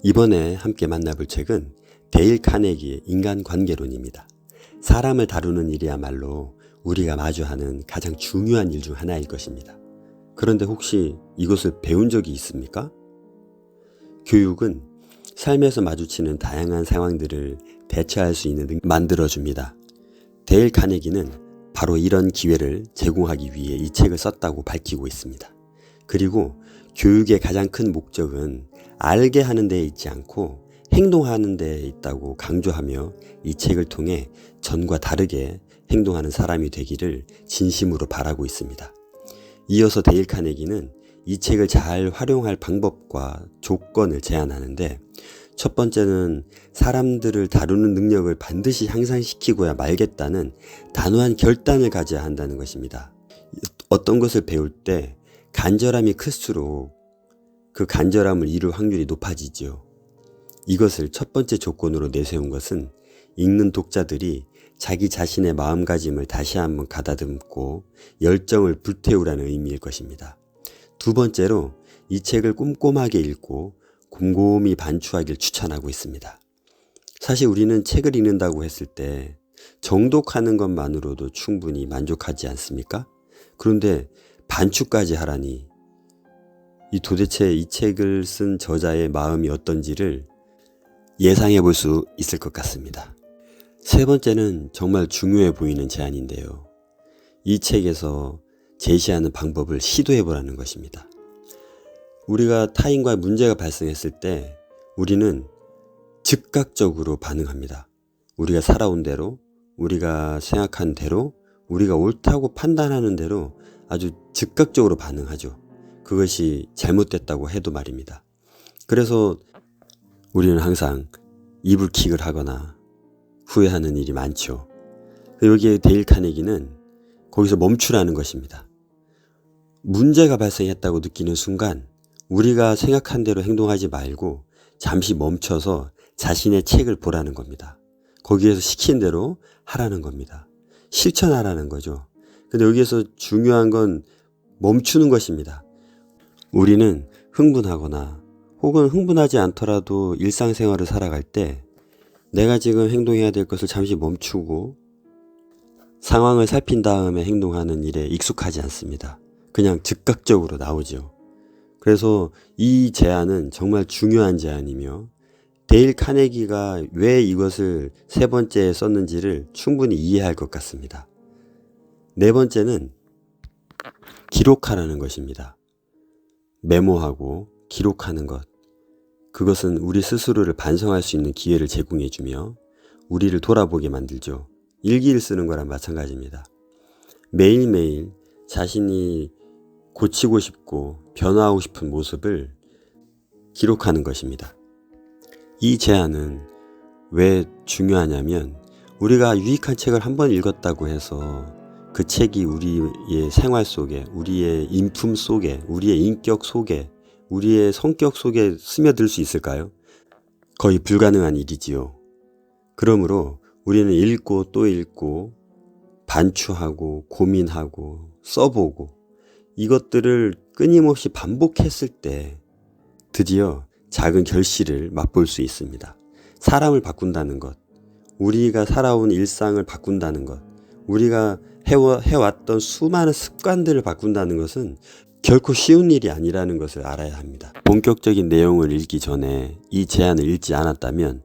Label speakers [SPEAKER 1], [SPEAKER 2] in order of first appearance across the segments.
[SPEAKER 1] 이번에 함께 만나볼 책은 데일 카네기의 인간관계론입니다. 사람을 다루는 일이야말로 우리가 마주하는 가장 중요한 일 중 하나일 것입니다. 그런데 혹시 이것을 배운 적이 있습니까? 교육은 삶에서 마주치는 다양한 상황들을 대처할 수 있는 만들어줍니다. 데일 카네기는 바로 이런 기회를 제공하기 위해 이 책을 썼다고 밝히고 있습니다. 그리고 교육의 가장 큰 목적은 알게 하는 데에 있지 않고 행동하는 데에 있다고 강조하며 이 책을 통해 전과 다르게 행동하는 사람이 되기를 진심으로 바라고 있습니다. 이어서 데일 카네기는 이 책을 잘 활용할 방법과 조건을 제안하는데, 첫 번째는 사람들을 다루는 능력을 반드시 향상시키고야 말겠다는 단호한 결단을 가져야 한다는 것입니다. 어떤 것을 배울 때 간절함이 클수록 그 간절함을 이룰 확률이 높아지죠. 이것을 첫 번째 조건으로 내세운 것은 읽는 독자들이 자기 자신의 마음가짐을 다시 한번 가다듬고 열정을 불태우라는 의미일 것입니다. 두 번째로 이 책을 꼼꼼하게 읽고 곰곰이 반추하길 추천하고 있습니다. 사실 우리는 책을 읽는다고 했을 때 정독하는 것만으로도 충분히 만족하지 않습니까? 그런데 반추까지 하라니, 도대체 이 책을 쓴 저자의 마음이 어떤지를 예상해 볼 수 있을 것 같습니다. 세 번째는 정말 중요해 보이는 제안인데요. 이 책에서 제시하는 방법을 시도해 보라는 것입니다. 우리가 타인과 문제가 발생했을 때 우리는 즉각적으로 반응합니다. 우리가 살아온 대로, 우리가 생각한 대로, 우리가 옳다고 판단하는 대로 아주 즉각적으로 반응하죠. 그것이 잘못됐다고 해도 말입니다. 그래서 우리는 항상 이불킥을 하거나 후회하는 일이 많죠. 여기에 데일 카네기는 거기서 멈추라는 것입니다. 문제가 발생했다고 느끼는 순간 우리가 생각한 대로 행동하지 말고 잠시 멈춰서 자신의 책을 보라는 겁니다. 거기에서 시킨 대로 하라는 겁니다. 실천하라는 거죠. 근데 여기에서 중요한 건 멈추는 것입니다. 우리는 흥분하거나 혹은 흥분하지 않더라도 일상생활을 살아갈 때 내가 지금 행동해야 될 것을 잠시 멈추고 상황을 살핀 다음에 행동하는 일에 익숙하지 않습니다. 그냥 즉각적으로 나오죠. 그래서 이 제안은 정말 중요한 제안이며 데일 카네기가 왜 이것을 세 번째에 썼는지를 충분히 이해할 것 같습니다. 네 번째는 기록하라는 것입니다. 메모하고 기록하는 것. 그것은 우리 스스로를 반성할 수 있는 기회를 제공해주며 우리를 돌아보게 만들죠. 일기를 쓰는 거랑 마찬가지입니다. 매일매일 자신이 고치고 싶고 변화하고 싶은 모습을 기록하는 것입니다. 이 제안은 왜 중요하냐면 우리가 유익한 책을 한번 읽었다고 해서 그 책이 우리의 생활 속에, 우리의 인품 속에, 우리의 인격 속에, 우리의 성격 속에 스며들 수 있을까요? 거의 불가능한 일이지요. 그러므로 우리는 읽고 또 읽고 반추하고 고민하고 써보고 이것들을 끊임없이 반복했을 때 드디어 작은 결실을 맛볼 수 있습니다. 사람을 바꾼다는 것, 우리가 살아온 일상을 바꾼다는 것, 우리가 해왔던 수많은 습관들을 바꾼다는 것은 결코 쉬운 일이 아니라는 것을 알아야 합니다. 본격적인 내용을 읽기 전에 이 제안을 읽지 않았다면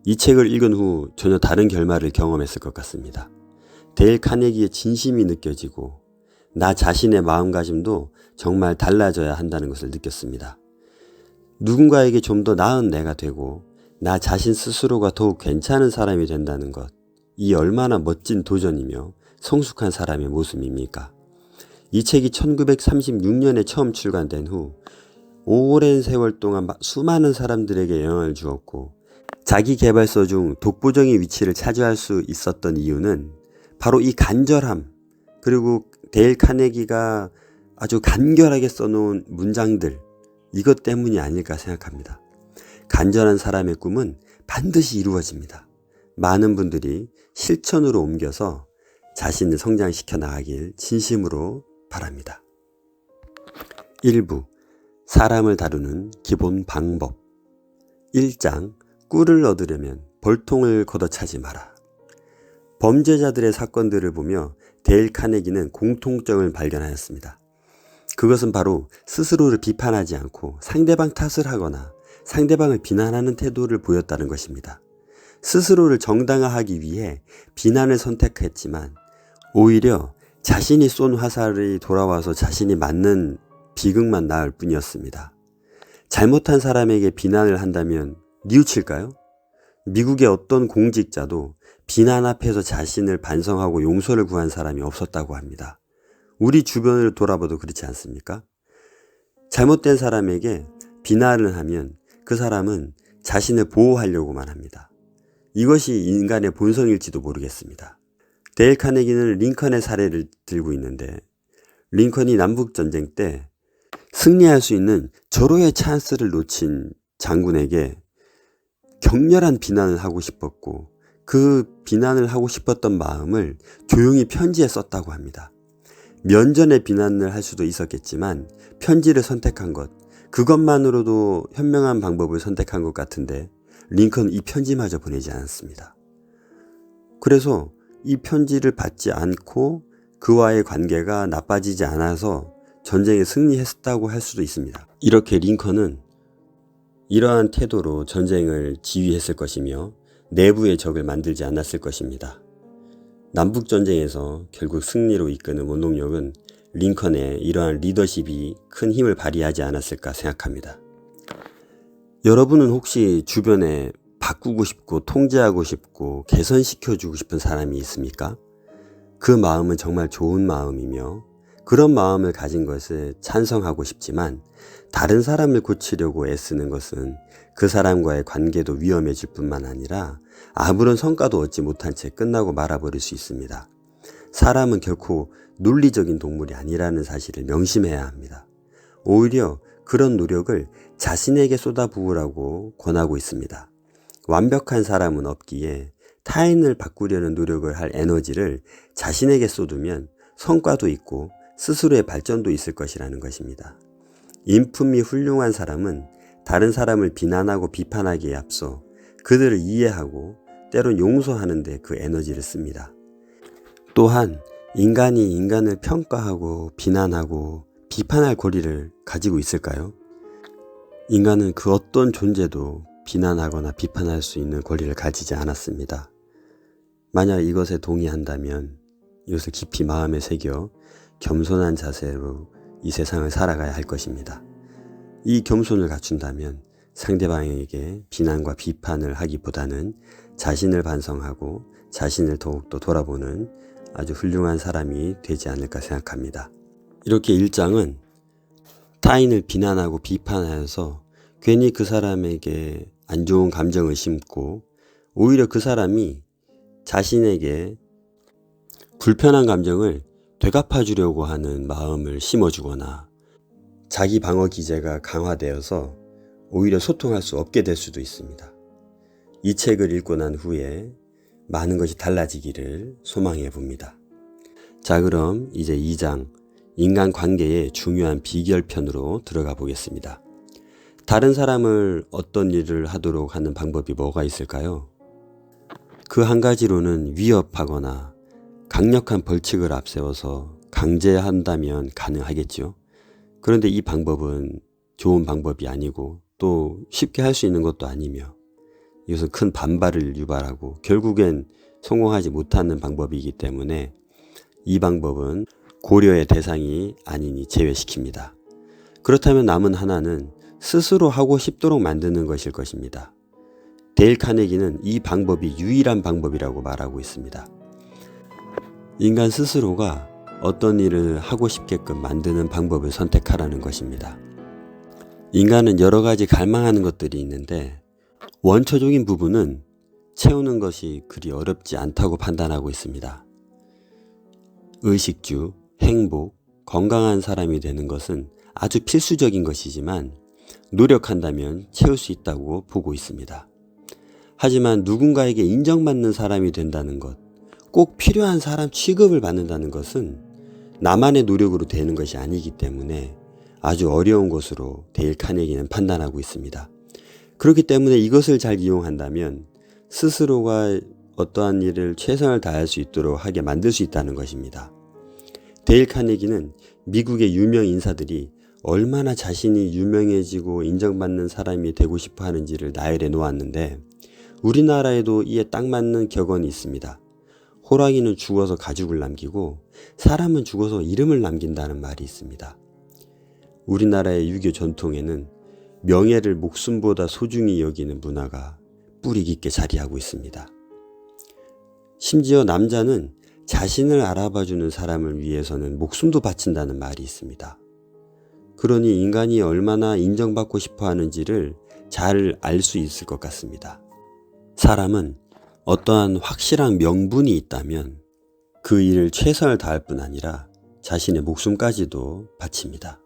[SPEAKER 1] 이 책을 읽은 후 전혀 다른 결말을 경험했을 것 같습니다. 데일 카네기의 진심이 느껴지고 나 자신의 마음가짐도 정말 달라져야 한다는 것을 느꼈습니다. 누군가에게 좀 더 나은 내가 되고 나 자신 스스로가 더욱 괜찮은 사람이 된다는 것, 이 얼마나 멋진 도전이며 성숙한 사람의 모습입니까? 이 책이 1936년에 처음 출간된 후 오랜 세월 동안 수많은 사람들에게 영향을 주었고 자기 개발서 중 독보적인 위치를 차지할 수 있었던 이유는 바로 이 간절함, 그리고 데일 카네기가 아주 간결하게 써놓은 문장들, 이것 때문이 아닐까 생각합니다. 간절한 사람의 꿈은 반드시 이루어집니다. 많은 분들이 실천으로 옮겨서 자신을 성장시켜 나가길 진심으로 바랍니다. 1부 사람을 다루는 기본 방법. 1장 꿀을 얻으려면 벌통을 걷어차지 마라. 범죄자들의 사건들을 보며 데일 카네기는 공통점을 발견하였습니다. 그것은 바로 스스로를 비판하지 않고 상대방 탓을 하거나 상대방을 비난하는 태도를 보였다는 것입니다. 스스로를 정당화하기 위해 비난을 선택했지만 오히려 자신이 쏜 화살이 돌아와서 자신이 맞는 비극만 낳을 뿐이었습니다. 잘못한 사람에게 비난을 한다면 뉘우칠까요? 미국의 어떤 공직자도 비난 앞에서 자신을 반성하고 용서를 구한 사람이 없었다고 합니다. 우리 주변을 돌아봐도 그렇지 않습니까? 잘못된 사람에게 비난을 하면 그 사람은 자신을 보호하려고만 합니다. 이것이 인간의 본성일지도 모르겠습니다. 데일 카네기는 링컨의 사례를 들고 있는데 링컨이 남북전쟁 때 승리할 수 있는 절호의 찬스를 놓친 장군에게 격렬한 비난을 하고 싶었고 그 비난을 하고 싶었던 마음을 조용히 편지에 썼다고 합니다. 면전에 비난을 할 수도 있었겠지만 편지를 선택한 것, 그것만으로도 현명한 방법을 선택한 것 같은데 링컨은 이 편지마저 보내지 않았습니다. 그래서 이 편지를 받지 않고 그와의 관계가 나빠지지 않아서 전쟁에 승리했다고 할 수도 있습니다. 이렇게 링컨은 이러한 태도로 전쟁을 지휘했을 것이며 내부의 적을 만들지 않았을 것입니다. 남북전쟁에서 결국 승리로 이끄는 원동력은 링컨의 이러한 리더십이 큰 힘을 발휘하지 않았을까 생각합니다. 여러분은 혹시 주변에 바꾸고 싶고 통제하고 싶고 개선시켜주고 싶은 사람이 있습니까? 그 마음은 정말 좋은 마음이며 그런 마음을 가진 것을 찬성하고 싶지만 다른 사람을 고치려고 애쓰는 것은 그 사람과의 관계도 위험해질 뿐만 아니라 아무런 성과도 얻지 못한 채 끝나고 말아버릴 수 있습니다. 사람은 결코 논리적인 동물이 아니라는 사실을 명심해야 합니다. 오히려 그런 노력을 자신에게 쏟아부으라고 권하고 있습니다. 완벽한 사람은 없기에 타인을 바꾸려는 노력을 할 에너지를 자신에게 쏟으면 성과도 있고 스스로의 발전도 있을 것이라는 것입니다. 인품이 훌륭한 사람은 다른 사람을 비난하고 비판하기에 앞서 그들을 이해하고 때론 용서하는 데 그 에너지를 씁니다. 또한 인간이 인간을 평가하고 비난하고 비판할 권리를 가지고 있을까요? 인간은 그 어떤 존재도 비난하거나 비판할 수 있는 권리를 가지지 않았습니다. 만약 이것에 동의한다면 이것을 깊이 마음에 새겨 겸손한 자세로 이 세상을 살아가야 할 것입니다. 이 겸손을 갖춘다면 상대방에게 비난과 비판을 하기보다는 자신을 반성하고 자신을 더욱더 돌아보는 아주 훌륭한 사람이 되지 않을까 생각합니다. 이렇게 1장은 타인을 비난하고 비판하여서 괜히 그 사람에게 안 좋은 감정을 심고 오히려 그 사람이 자신에게 불편한 감정을 되갚아주려고 하는 마음을 심어주거나 자기 방어 기제가 강화되어서 오히려 소통할 수 없게 될 수도 있습니다. 이 책을 읽고 난 후에 많은 것이 달라지기를 소망해 봅니다. 자, 그럼 이제 2장 인간관계의 중요한 비결편으로 들어가 보겠습니다. 다른 사람을 어떤 일을 하도록 하는 방법이 뭐가 있을까요? 그 한 가지로는 위협하거나 강력한 벌칙을 앞세워서 강제한다면 가능하겠죠. 그런데 이 방법은 좋은 방법이 아니고 또 쉽게 할 수 있는 것도 아니며 이것은 큰 반발을 유발하고 결국엔 성공하지 못하는 방법이기 때문에 이 방법은 고려의 대상이 아니니 제외시킵니다. 그렇다면 남은 하나는 스스로 하고 싶도록 만드는 것일 것입니다. 데일 카네기는 이 방법이 유일한 방법이라고 말하고 있습니다. 인간 스스로가 어떤 일을 하고 싶게끔 만드는 방법을 선택하라는 것입니다. 인간은 여러 가지 갈망하는 것들이 있는데 원초적인 부분은 채우는 것이 그리 어렵지 않다고 판단하고 있습니다. 의식주, 행복, 건강한 사람이 되는 것은 아주 필수적인 것이지만 노력한다면 채울 수 있다고 보고 있습니다. 하지만 누군가에게 인정받는 사람이 된다는 것, 꼭 필요한 사람 취급을 받는다는 것은 나만의 노력으로 되는 것이 아니기 때문에 아주 어려운 것으로 데일 카네기는 판단하고 있습니다. 그렇기 때문에 이것을 잘 이용한다면 스스로가 어떠한 일을 최선을 다할 수 있도록 하게 만들 수 있다는 것입니다. 데일 카네기는 미국의 유명 인사들이 얼마나 자신이 유명해지고 인정받는 사람이 되고 싶어 하는지를 나열해 놓았는데 우리나라에도 이에 딱 맞는 격언이 있습니다. 호랑이는 죽어서 가죽을 남기고 사람은 죽어서 이름을 남긴다는 말이 있습니다. 우리나라의 유교 전통에는 명예를 목숨보다 소중히 여기는 문화가 뿌리 깊게 자리하고 있습니다. 심지어 남자는 자신을 알아봐주는 사람을 위해서는 목숨도 바친다는 말이 있습니다. 그러니 인간이 얼마나 인정받고 싶어 하는지를 잘 알 수 있을 것 같습니다. 사람은 어떠한 확실한 명분이 있다면 그 일을 최선을 다할 뿐 아니라 자신의 목숨까지도 바칩니다.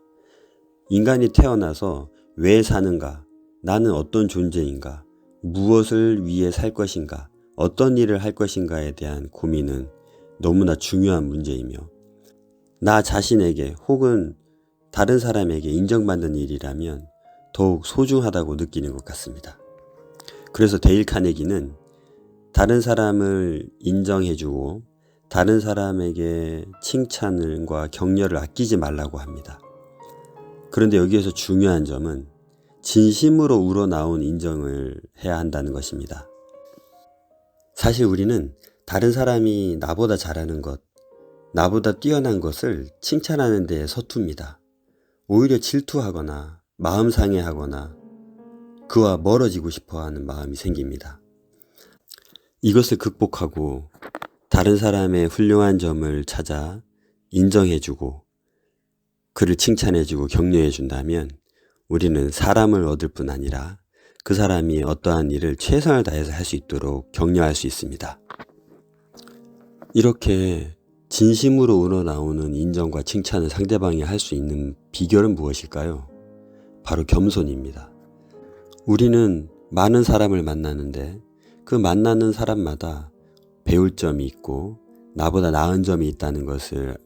[SPEAKER 1] 인간이 태어나서 왜 사는가, 나는 어떤 존재인가, 무엇을 위해 살 것인가, 어떤 일을 할 것인가에 대한 고민은 너무나 중요한 문제이며 나 자신에게 혹은 다른 사람에게 인정받는 일이라면 더욱 소중하다고 느끼는 것 같습니다. 그래서 데일 카네기는 다른 사람을 인정해주고 다른 사람에게 칭찬과 격려를 아끼지 말라고 합니다. 그런데 여기에서 중요한 점은 진심으로 우러나온 인정을 해야 한다는 것입니다. 사실 우리는 다른 사람이 나보다 잘하는 것, 나보다 뛰어난 것을 칭찬하는 데 서툽니다. 오히려 질투하거나 마음 상해하거나 그와 멀어지고 싶어하는 마음이 생깁니다. 이것을 극복하고 다른 사람의 훌륭한 점을 찾아 인정해주고 그를 칭찬해주고 격려해준다면 우리는 사람을 얻을 뿐 아니라 그 사람이 어떠한 일을 최선을 다해서 할 수 있도록 격려할 수 있습니다. 이렇게 진심으로 우러나오는 인정과 칭찬을 상대방이 할 수 있는 비결은 무엇일까요? 바로 겸손입니다. 우리는 많은 사람을 만나는데 그 만나는 사람마다 배울 점이 있고 나보다 나은 점이 있다는 것을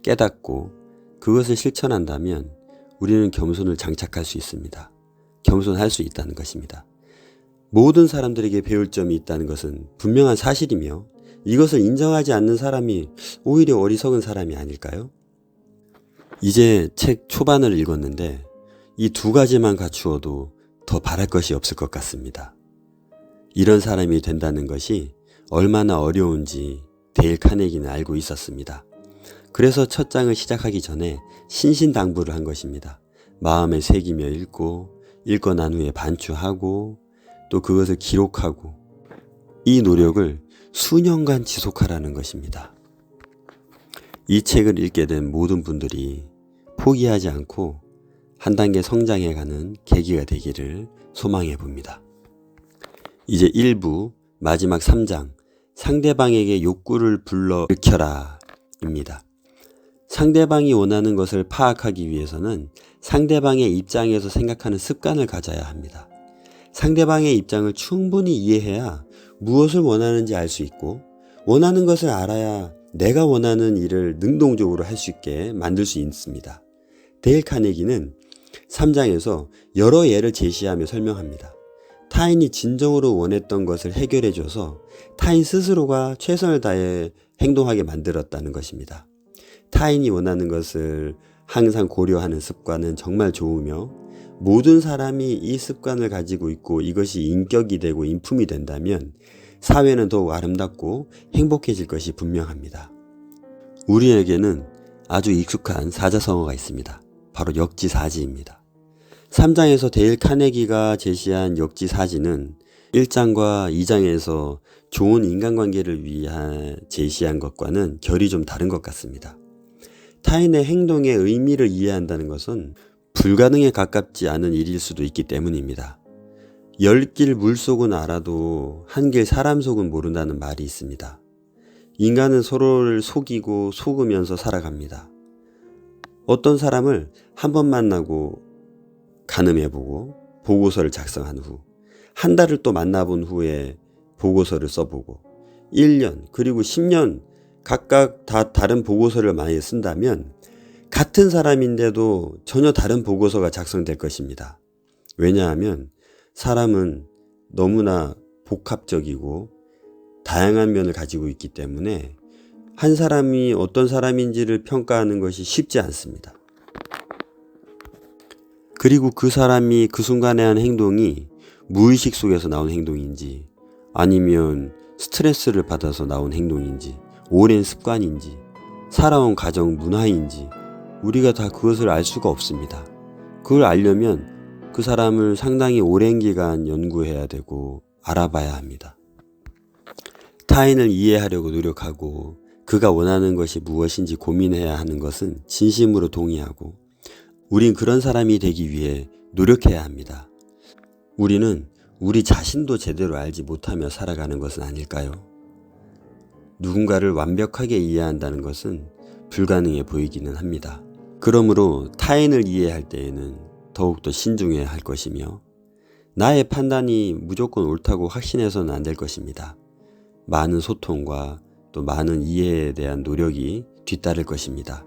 [SPEAKER 1] 깨닫고 그것을 실천한다면 우리는 겸손을 장착할 수 있습니다. 겸손할 수 있다는 것입니다. 모든 사람들에게 배울 점이 있다는 것은 분명한 사실이며 이것을 인정하지 않는 사람이 오히려 어리석은 사람이 아닐까요? 이제 책 초반을 읽었는데 이 두 가지만 갖추어도 더 바랄 것이 없을 것 같습니다. 이런 사람이 된다는 것이 얼마나 어려운지 데일 카네기는 알고 있었습니다. 그래서 첫 장을 시작하기 전에 신신당부를 한 것입니다. 마음에 새기며 읽고 난 후에 반추하고 또 그것을 기록하고 이 노력을 수년간 지속하라는 것입니다. 이 책을 읽게 된 모든 분들이 포기하지 않고 한 단계 성장해가는 계기가 되기를 소망해 봅니다. 이제 1부 마지막 3장 상대방에게 욕구를 불러일으켜라 입니다. 상대방이 원하는 것을 파악하기 위해서는 상대방의 입장에서 생각하는 습관을 가져야 합니다. 상대방의 입장을 충분히 이해해야 무엇을 원하는지 알 수 있고 원하는 것을 알아야 내가 원하는 일을 능동적으로 할 수 있게 만들 수 있습니다. 데일 카네기는 3장에서 여러 예를 제시하며 설명합니다. 타인이 진정으로 원했던 것을 해결해줘서 타인 스스로가 최선을 다해 행동하게 만들었다는 것입니다. 타인이 원하는 것을 항상 고려하는 습관은 정말 좋으며 모든 사람이 이 습관을 가지고 있고 이것이 인격이 되고 인품이 된다면 사회는 더욱 아름답고 행복해질 것이 분명합니다. 우리에게는 아주 익숙한 사자성어가 있습니다. 바로 역지사지입니다. 3장에서 데일 카네기가 제시한 역지사지는 1장과 2장에서 좋은 인간관계를 위해 제시한 것과는 결이 좀 다른 것 같습니다. 타인의 행동의 의미를 이해한다는 것은 불가능에 가깝지 않은 일일 수도 있기 때문입니다. 10길 물속은 알아도 1길 사람 속은 모른다는 말이 있습니다. 인간은 서로를 속이고 속으면서 살아갑니다. 어떤 사람을 한 번 만나고 가늠해보고 보고서를 작성한 후 한 달을 또 만나본 후에 보고서를 써보고 1년 그리고 10년 각각 다 다른 보고서를 많이 쓴다면 같은 사람인데도 전혀 다른 보고서가 작성될 것입니다. 왜냐하면 사람은 너무나 복합적이고 다양한 면을 가지고 있기 때문에 한 사람이 어떤 사람인지를 평가하는 것이 쉽지 않습니다. 그리고 그 사람이 그 순간에 한 행동이 무의식 속에서 나온 행동인지 아니면 스트레스를 받아서 나온 행동인지 오랜 습관인지 살아온 가정 문화인지 우리가 다 그것을 알 수가 없습니다. 그걸 알려면 그 사람을 상당히 오랜 기간 연구해야 되고 알아봐야 합니다. 타인을 이해하려고 노력하고 그가 원하는 것이 무엇인지 고민해야 하는 것은 진심으로 동의하고 우린 그런 사람이 되기 위해 노력해야 합니다. 우리는 우리 자신도 제대로 알지 못하며 살아가는 것은 아닐까요? 누군가를 완벽하게 이해한다는 것은 불가능해 보이기는 합니다. 그러므로 타인을 이해할 때에는 더욱더 신중해야 할 것이며 나의 판단이 무조건 옳다고 확신해서는 안 될 것입니다. 많은 소통과 또 많은 이해에 대한 노력이 뒤따를 것입니다.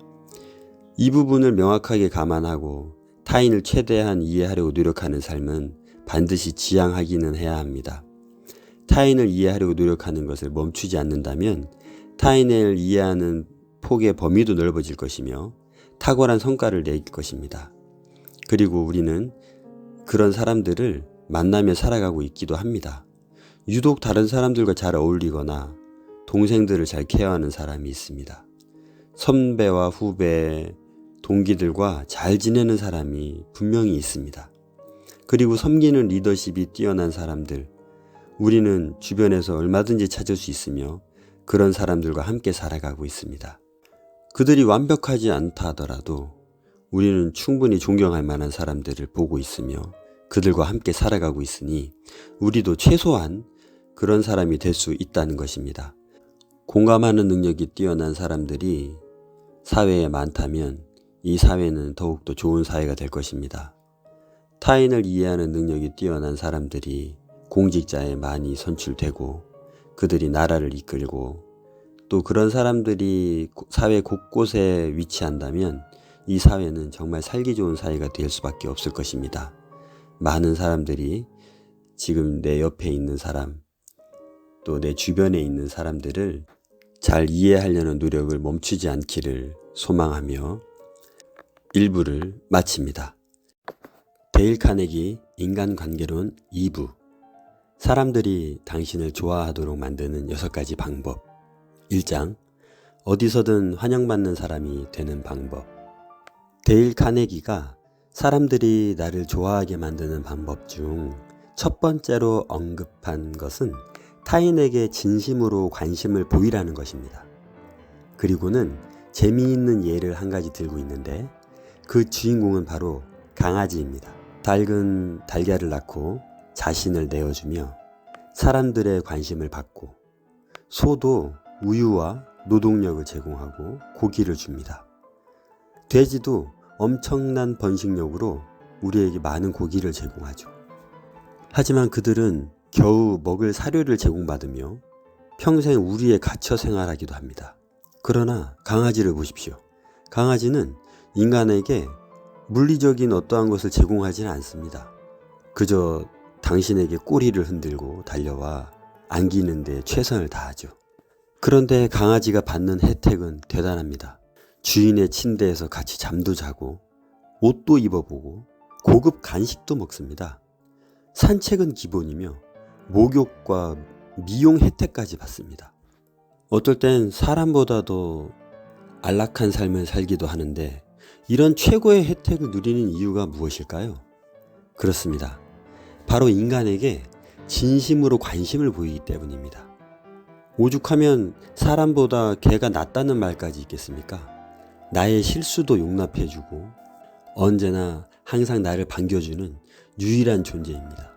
[SPEAKER 1] 이 부분을 명확하게 감안하고 타인을 최대한 이해하려고 노력하는 삶은 반드시 지향하기는 해야 합니다. 타인을 이해하려고 노력하는 것을 멈추지 않는다면 타인을 이해하는 폭의 범위도 넓어질 것이며 탁월한 성과를 낼 것입니다. 그리고 우리는 그런 사람들을 만나며 살아가고 있기도 합니다. 유독 다른 사람들과 잘 어울리거나 동생들을 잘 케어하는 사람이 있습니다. 선배와 후배, 동기들과 잘 지내는 사람이 분명히 있습니다. 그리고 섬기는 리더십이 뛰어난 사람들, 우리는 주변에서 얼마든지 찾을 수 있으며 그런 사람들과 함께 살아가고 있습니다. 그들이 완벽하지 않다 하더라도 우리는 충분히 존경할 만한 사람들을 보고 있으며 그들과 함께 살아가고 있으니 우리도 최소한 그런 사람이 될 수 있다는 것입니다. 공감하는 능력이 뛰어난 사람들이 사회에 많다면 이 사회는 더욱더 좋은 사회가 될 것입니다. 타인을 이해하는 능력이 뛰어난 사람들이 공직자에 많이 선출되고 그들이 나라를 이끌고 또 그런 사람들이 사회 곳곳에 위치한다면 이 사회는 정말 살기 좋은 사회가 될 수밖에 없을 것입니다. 많은 사람들이 지금 내 옆에 있는 사람, 또 내 주변에 있는 사람들을 잘 이해하려는 노력을 멈추지 않기를 소망하며 1부를 마칩니다. 데일 카네기 인간관계론 2부 사람들이 당신을 좋아하도록 만드는 6가지 방법 1장 어디서든 환영받는 사람이 되는 방법 데일 카네기가 사람들이 나를 좋아하게 만드는 방법 중 첫 번째로 언급한 것은 타인에게 진심으로 관심을 보이라는 것입니다. 그리고는 재미있는 예를 한 가지 들고 있는데 그 주인공은 바로 강아지입니다. 닭은 달걀을 낳고 자신을 내어주며 사람들의 관심을 받고 소도 우유와 노동력을 제공하고 고기를 줍니다. 돼지도 엄청난 번식력으로 우리에게 많은 고기를 제공하죠. 하지만 그들은 겨우 먹을 사료를 제공받으며 평생 우리에 갇혀 생활하기도 합니다. 그러나 강아지를 보십시오. 강아지는 인간에게 물리적인 어떠한 것을 제공하지는 않습니다. 그저 당신에게 꼬리를 흔들고 달려와 안기는 데 최선을 다하죠. 그런데 강아지가 받는 혜택은 대단합니다. 주인의 침대에서 같이 잠도 자고 옷도 입어보고 고급 간식도 먹습니다. 산책은 기본이며 목욕과 미용 혜택까지 받습니다. 어떨 땐 사람보다도 안락한 삶을 살기도 하는데 이런 최고의 혜택을 누리는 이유가 무엇일까요? 그렇습니다. 바로 인간에게 진심으로 관심을 보이기 때문입니다. 오죽하면 사람보다 개가 낫다는 말까지 있겠습니까? 나의 실수도 용납해주고 언제나 항상 나를 반겨주는 유일한 존재입니다.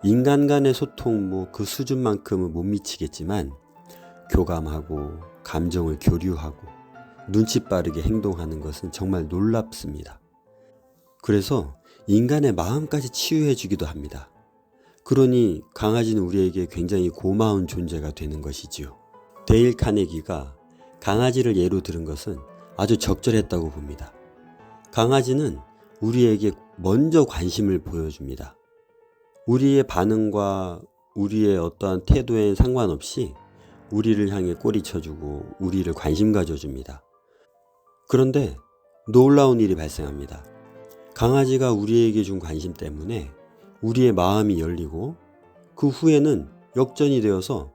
[SPEAKER 1] 인간 간의 소통 그 수준만큼은 못 미치겠지만 교감하고 감정을 교류하고 눈치 빠르게 행동하는 것은 정말 놀랍습니다. 그래서 인간의 마음까지 치유해 주기도 합니다. 그러니 강아지는 우리에게 굉장히 고마운 존재가 되는 것이지요. 데일 카네기가 강아지를 예로 들은 것은 아주 적절했다고 봅니다. 강아지는 우리에게 먼저 관심을 보여줍니다. 우리의 반응과 우리의 어떠한 태도에 상관없이 우리를 향해 꼬리 쳐주고 우리를 관심 가져줍니다. 그런데 놀라운 일이 발생합니다. 강아지가 우리에게 준 관심 때문에 우리의 마음이 열리고 그 후에는 역전이 되어서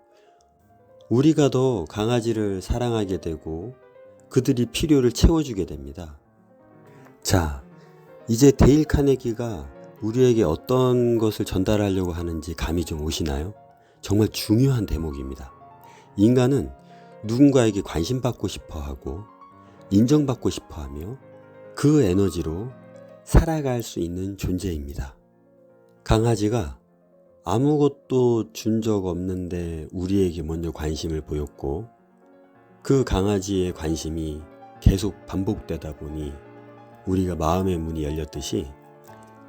[SPEAKER 1] 우리가 더 강아지를 사랑하게 되고 그들이 필요를 채워주게 됩니다. 자, 이제 데일 카네기가 우리에게 어떤 것을 전달하려고 하는지 감이 좀 오시나요? 정말 중요한 대목입니다. 인간은 누군가에게 관심받고 싶어 하고 인정받고 싶어 하며 그 에너지로 살아갈 수 있는 존재입니다. 강아지가 아무것도 준 적 없는데 우리에게 먼저 관심을 보였고 그 강아지의 관심이 계속 반복되다 보니 우리가 마음의 문이 열렸듯이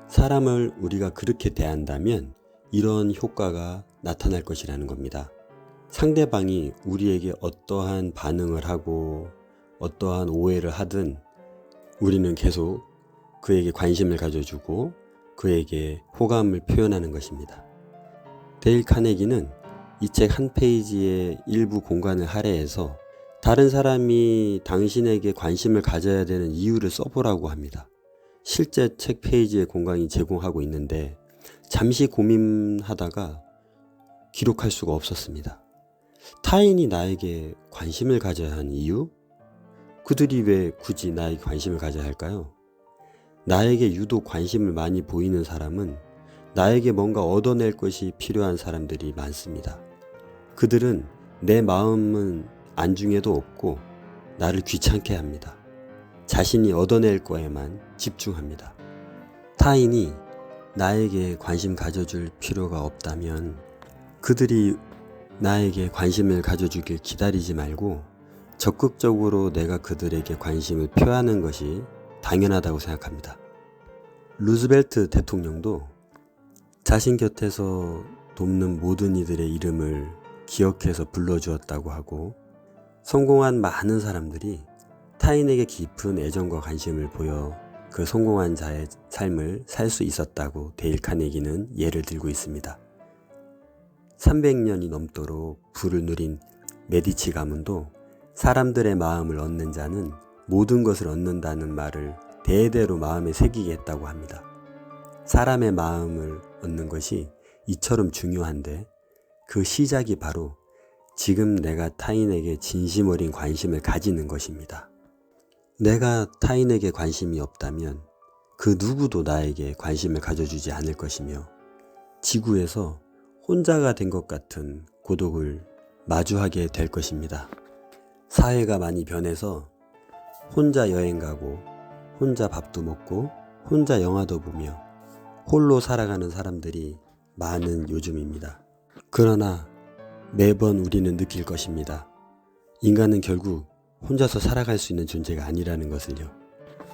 [SPEAKER 1] 사람을 우리가 그렇게 대한다면 이런 효과가 나타날 것이라는 겁니다. 상대방이 우리에게 어떠한 반응을 하고 어떠한 오해를 하든 우리는 계속 그에게 관심을 가져주고 그에게 호감을 표현하는 것입니다. 데일 카네기는 이 책 한 페이지의 일부 공간을 할애해서 다른 사람이 당신에게 관심을 가져야 되는 이유를 써보라고 합니다. 실제 책 페이지의 공간이 제공하고 있는데 잠시 고민하다가 기록할 수가 없었습니다. 타인이 나에게 관심을 가져야 하는 이유? 그들이 왜 굳이 나에게 관심을 가져야 할까요? 나에게 유독 관심을 많이 보이는 사람은 나에게 뭔가 얻어낼 것이 필요한 사람들이 많습니다. 그들은 내 마음은 안중에도 없고 나를 귀찮게 합니다. 자신이 얻어낼 거에만 집중합니다. 타인이 나에게 관심 가져줄 필요가 없다면 그들이 나에게 관심을 가져주길 기다리지 말고 적극적으로 내가 그들에게 관심을 표하는 것이 당연하다고 생각합니다. 루즈벨트 대통령도 자신 곁에서 돕는 모든 이들의 이름을 기억해서 불러주었다고 하고 성공한 많은 사람들이 타인에게 깊은 애정과 관심을 보여 그 성공한 자의 삶을 살 수 있었다고 데일 카네기는 예를 들고 있습니다. 300년이 넘도록 부를 누린 메디치 가문도 사람들의 마음을 얻는 자는 모든 것을 얻는다는 말을 대대로 마음에 새기게 했다고 합니다. 사람의 마음을 얻는 것이 이처럼 중요한데 그 시작이 바로 지금 내가 타인에게 진심 어린 관심을 가지는 것입니다. 내가 타인에게 관심이 없다면 그 누구도 나에게 관심을 가져주지 않을 것이며 지구에서 혼자가 된 것 같은 고독을 마주하게 될 것입니다. 사회가 많이 변해서 혼자 여행 가고 혼자 밥도 먹고 혼자 영화도 보며 홀로 살아가는 사람들이 많은 요즘입니다. 그러나 매번 우리는 느낄 것입니다. 인간은 결국 혼자서 살아갈 수 있는 존재가 아니라는 것을요.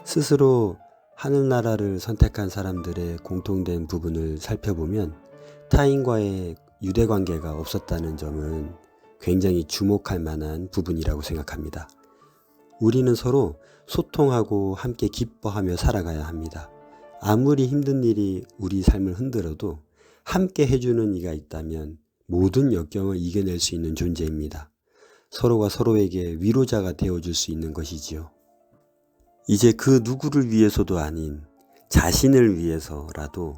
[SPEAKER 1] 스스로 하늘나라를 선택한 사람들의 공통된 부분을 살펴보면 타인과의 유대관계가 없었다는 점은 굉장히 주목할 만한 부분이라고 생각합니다. 우리는 서로 소통하고 함께 기뻐하며 살아가야 합니다. 아무리 힘든 일이 우리 삶을 흔들어도 함께 해주는 이가 있다면 모든 역경을 이겨낼 수 있는 존재입니다. 서로가 서로에게 위로자가 되어줄 수 있는 것이지요. 이제 그 누구를 위해서도 아닌 자신을 위해서라도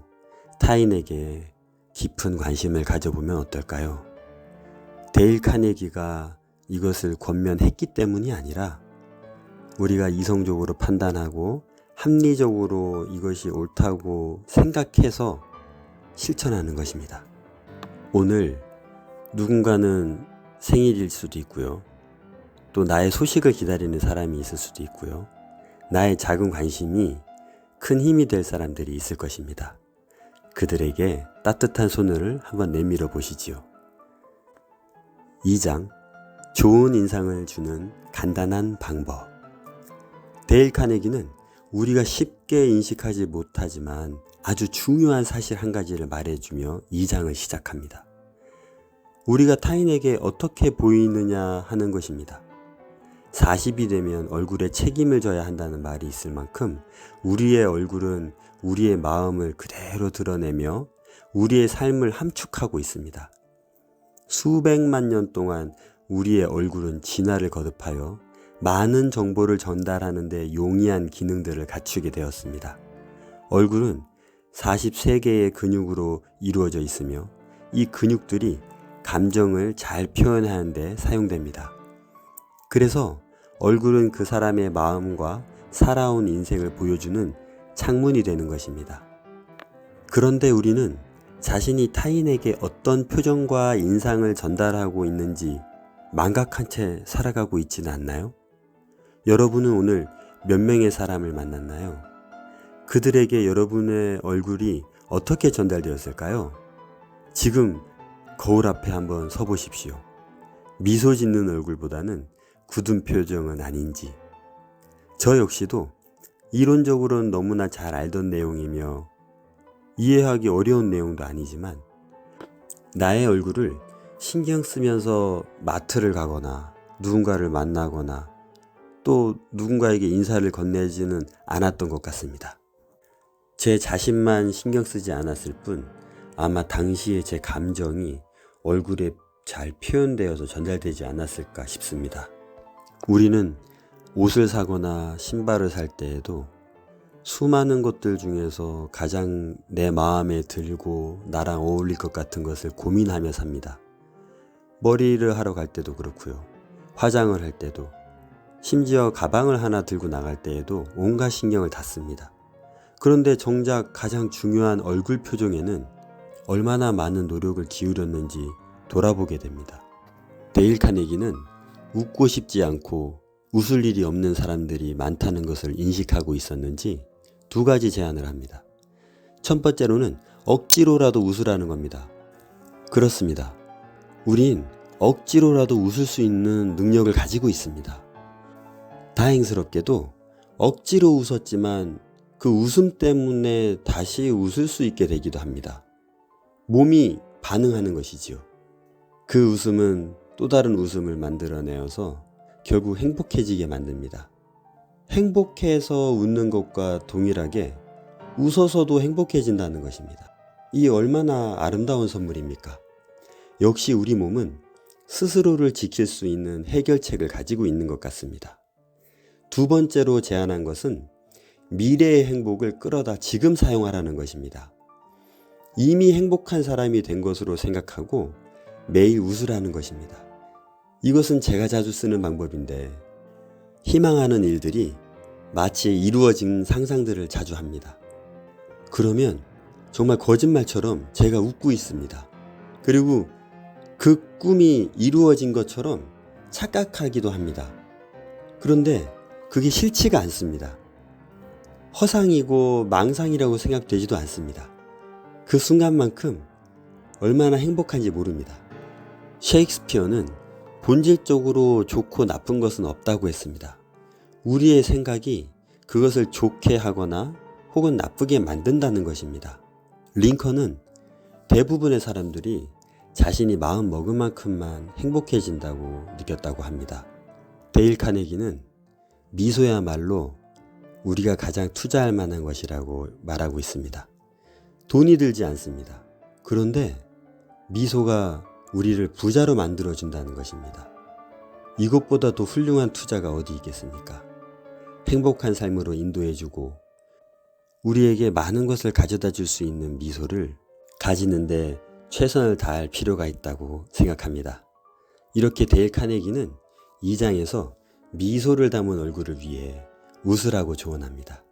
[SPEAKER 1] 타인에게 깊은 관심을 가져보면 어떨까요? 데일 카네기가 이것을 권면했기 때문이 아니라 우리가 이성적으로 판단하고 합리적으로 이것이 옳다고 생각해서 실천하는 것입니다. 오늘 누군가는 생일일 수도 있고요. 또 나의 소식을 기다리는 사람이 있을 수도 있고요. 나의 작은 관심이 큰 힘이 될 사람들이 있을 것입니다. 그들에게 따뜻한 손을 한번 내밀어 보시지요. 2장, 좋은 인상을 주는 간단한 방법. 데일 카네기는 우리가 쉽게 인식하지 못하지만 아주 중요한 사실 한 가지를 말해주며 2장을 시작합니다. 우리가 타인에게 어떻게 보이느냐 하는 것입니다. 40이 되면 얼굴에 책임을 져야 한다는 말이 있을 만큼 우리의 얼굴은 우리의 마음을 그대로 드러내며 우리의 삶을 함축하고 있습니다. 수백만 년 동안 우리의 얼굴은 진화를 거듭하여 많은 정보를 전달하는 데 용이한 기능들을 갖추게 되었습니다. 얼굴은 43개의 근육으로 이루어져 있으며 이 근육들이 감정을 잘 표현하는 데 사용됩니다. 그래서 얼굴은 그 사람의 마음과 살아온 인생을 보여주는 창문이 되는 것입니다. 그런데 우리는 자신이 타인에게 어떤 표정과 인상을 전달하고 있는지 망각한 채 살아가고 있지는 않나요? 여러분은 오늘 몇 명의 사람을 만났나요? 그들에게 여러분의 얼굴이 어떻게 전달되었을까요? 지금 거울 앞에 한번 서보십시오. 미소 짓는 얼굴보다는 굳은 표정은 아닌지. 저 역시도 이론적으로는 너무나 잘 알던 내용이며 이해하기 어려운 내용도 아니지만 나의 얼굴을 신경 쓰면서 마트를 가거나 누군가를 만나거나 또 누군가에게 인사를 건네지는 않았던 것 같습니다. 제 자신만 신경 쓰지 않았을 뿐 아마 당시에 제 감정이 얼굴에 잘 표현되어서 전달되지 않았을까 싶습니다. 우리는 옷을 사거나 신발을 살 때에도 수많은 것들 중에서 가장 내 마음에 들고 나랑 어울릴 것 같은 것을 고민하며 삽니다. 머리를 하러 갈 때도 그렇고요. 화장을 할 때도, 심지어 가방을 하나 들고 나갈 때에도 온갖 신경을 다 씁니다. 그런데 정작 가장 중요한 얼굴 표정에는 얼마나 많은 노력을 기울였는지 돌아보게 됩니다. 데일 카네기는 웃고 싶지 않고 웃을 일이 없는 사람들이 많다는 것을 인식하고 있었는지 두 가지 제안을 합니다. 첫 번째로는 억지로라도 웃으라는 겁니다. 그렇습니다. 우린 억지로라도 웃을 수 있는 능력을 가지고 있습니다. 다행스럽게도 억지로 웃었지만 그 웃음 때문에 다시 웃을 수 있게 되기도 합니다. 몸이 반응하는 것이지요. 그 웃음은 또 다른 웃음을 만들어내어서 결국 행복해지게 만듭니다. 행복해서 웃는 것과 동일하게 웃어서도 행복해진다는 것입니다. 이 얼마나 아름다운 선물입니까? 역시 우리 몸은 스스로를 지킬 수 있는 해결책을 가지고 있는 것 같습니다. 두 번째로 제안한 것은 미래의 행복을 끌어다 지금 사용하라는 것입니다. 이미 행복한 사람이 된 것으로 생각하고 매일 웃으라는 것입니다. 이것은 제가 자주 쓰는 방법인데 희망하는 일들이 마치 이루어진 상상들을 자주 합니다. 그러면 정말 거짓말처럼 제가 웃고 있습니다. 그리고 그 꿈이 이루어진 것처럼 착각하기도 합니다. 그런데 그게 싫지가 않습니다. 허상이고 망상이라고 생각되지도 않습니다. 그 순간만큼 얼마나 행복한지 모릅니다. 셰익스피어는 본질적으로 좋고 나쁜 것은 없다고 했습니다. 우리의 생각이 그것을 좋게 하거나 혹은 나쁘게 만든다는 것입니다. 링컨은 대부분의 사람들이 자신이 마음 먹은 만큼만 행복해진다고 느꼈다고 합니다. 데일 카네기는 미소야말로 우리가 가장 투자할 만한 것이라고 말하고 있습니다. 돈이 들지 않습니다. 그런데 미소가 우리를 부자로 만들어준다는 것입니다. 이것보다 더 훌륭한 투자가 어디 있겠습니까? 행복한 삶으로 인도해주고 우리에게 많은 것을 가져다 줄 수 있는 미소를 가지는데 최선을 다할 필요가 있다고 생각합니다. 이렇게 데일 카네기는 2장에서 미소를 담은 얼굴을 위해 웃으라고 조언합니다.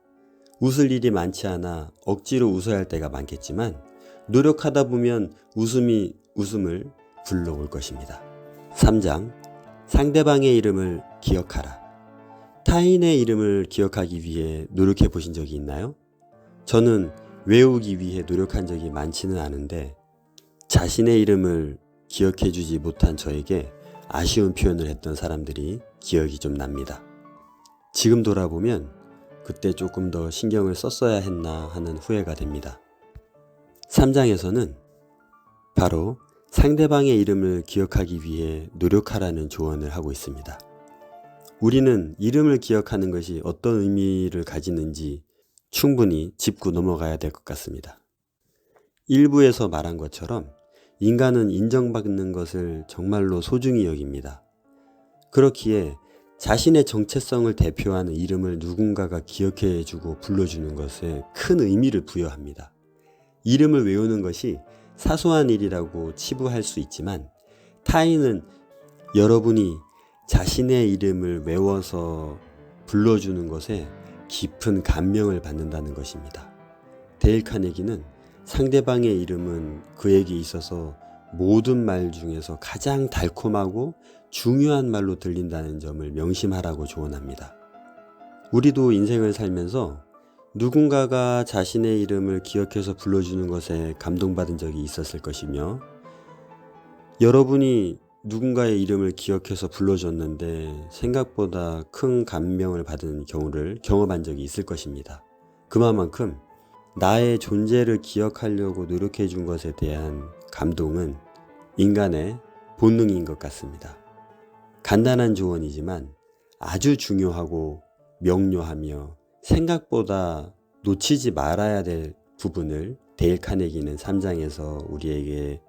[SPEAKER 1] 웃을 일이 많지 않아 억지로 웃어야 할 때가 많겠지만 노력하다 보면 웃음을 불러올 것입니다. 3장 상대방의 이름을 기억하라. 타인의 이름을 기억하기 위해 노력해 보신 적이 있나요? 저는 외우기 위해 노력한 적이 많지는 않은데 자신의 이름을 기억해 주지 못한 저에게 아쉬운 표현을 했던 사람들이 기억이 좀 납니다. 지금 돌아보면 그때 조금 더 신경을 썼어야 했나 하는 후회가 됩니다. 3장에서는 바로 상대방의 이름을 기억하기 위해 노력하라는 조언을 하고 있습니다. 우리는 이름을 기억하는 것이 어떤 의미를 가지는지 충분히 짚고 넘어가야 될 것 같습니다. 일부에서 말한 것처럼 인간은 인정받는 것을 정말로 소중히 여깁니다. 그렇기에 자신의 정체성을 대표하는 이름을 누군가가 기억해주고 불러주는 것에 큰 의미를 부여합니다. 이름을 외우는 것이 사소한 일이라고 치부할 수 있지만 타인은 여러분이 자신의 이름을 외워서 불러주는 것에 깊은 감명을 받는다는 것입니다. 데일 카네기는 상대방의 이름은 그에게 있어서 모든 말 중에서 가장 달콤하고 중요한 말로 들린다는 점을 명심하라고 조언합니다. 우리도 인생을 살면서 누군가가 자신의 이름을 기억해서 불러주는 것에 감동받은 적이 있었을 것이며 여러분이 누군가의 이름을 기억해서 불러줬는데 생각보다 큰 감명을 받은 경우를 경험한 적이 있을 것입니다. 그만큼 나의 존재를 기억하려고 노력해 준 것에 대한 감동은 인간의 본능인 것 같습니다. 간단한 조언이지만 아주 중요하고 명료하며 생각보다 놓치지 말아야 될 부분을 데일 카네기는 3장에서 우리에게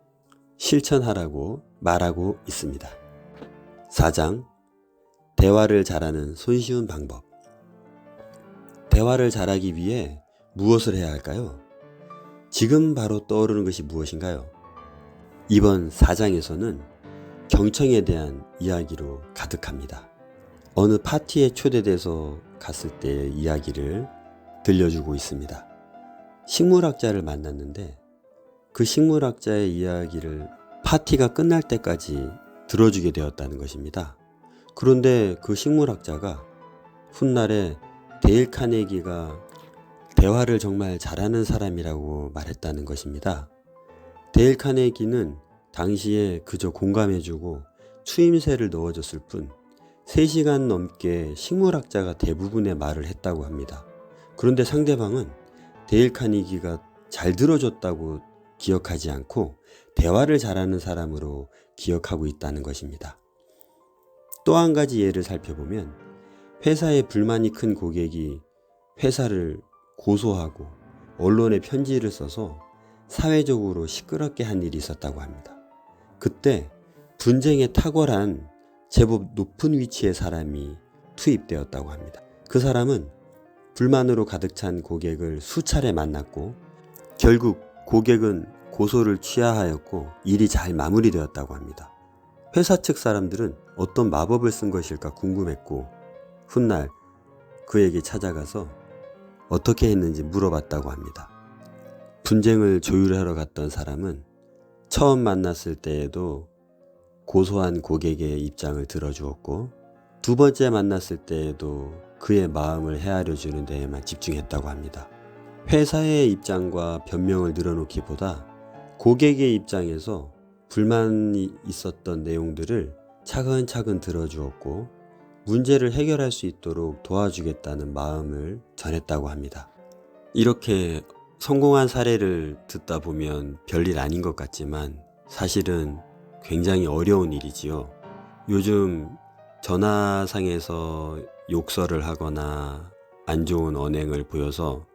[SPEAKER 1] 실천하라고 말하고 있습니다. 4장 대화를 잘하는 손쉬운 방법. 대화를 잘하기 위해 무엇을 해야 할까요? 지금 바로 떠오르는 것이 무엇인가요? 이번 4장에서는 경청에 대한 이야기로 가득합니다. 어느 파티에 초대돼서 갔을 때의 이야기를 들려주고 있습니다. 식물학자를 만났는데 그 식물학자의 이야기를 파티가 끝날 때까지 들어주게 되었다는 것입니다. 그런데 그 식물학자가 훗날에 데일 카네기가 대화를 정말 잘하는 사람이라고 말했다는 것입니다. 데일 카네기는 당시에 그저 공감해주고 추임새를 넣어줬을 뿐 3시간 넘게 식물학자가 대부분의 말을 했다고 합니다. 그런데 상대방은 데일 카네기가 잘 들어줬다고 기억하지 않고 대화를 잘하는 사람으로 기억하고 있다는 것입니다. 또 한 가지 예를 살펴보면 회사에 불만이 큰 고객이 회사를 고소하고 언론에 편지를 써서 사회적으로 시끄럽게 한 일이 있었다고 합니다. 그때 분쟁에 탁월한 제법 높은 위치의 사람이 투입되었다고 합니다. 그 사람은 불만으로 가득 찬 고객을 수차례 만났고 결국 고객은 고소를 취하하였고 일이 잘 마무리되었다고 합니다. 회사 측 사람들은 어떤 마법을 쓴 것일까 궁금했고 훗날 그에게 찾아가서 어떻게 했는지 물어봤다고 합니다. 분쟁을 조율하러 갔던 사람은 처음 만났을 때에도 고소한 고객의 입장을 들어주었고 2번째 만났을 때에도 그의 마음을 헤아려 주는 데에만 집중했다고 합니다. 회사의 입장과 변명을 늘어놓기보다 고객의 입장에서 불만이 있었던 내용들을 차근차근 들어주었고 문제를 해결할 수 있도록 도와주겠다는 마음을 전했다고 합니다. 이렇게 성공한 사례를 듣다 보면 별일 아닌 것 같지만 사실은 굉장히 어려운 일이지요. 요즘 전화상에서 욕설을 하거나 안 좋은 언행을 보여서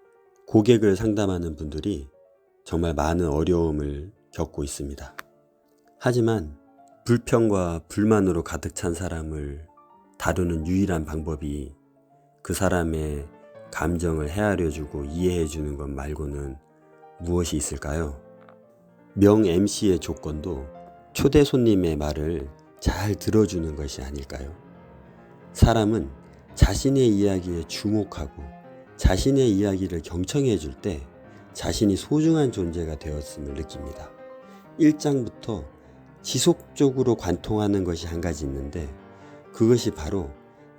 [SPEAKER 1] 고객을 상담하는 분들이 정말 많은 어려움을 겪고 있습니다. 하지만 불평과 불만으로 가득 찬 사람을 다루는 유일한 방법이 그 사람의 감정을 헤아려주고 이해해주는 것 말고는 무엇이 있을까요? 명 MC의 조건도 초대 손님의 말을 잘 들어주는 것이 아닐까요? 사람은 자신의 이야기에 주목하고 자신의 이야기를 경청해 줄 때 자신이 소중한 존재가 되었음을 느낍니다. 1장부터 지속적으로 관통하는 것이 한 가지 있는데 그것이 바로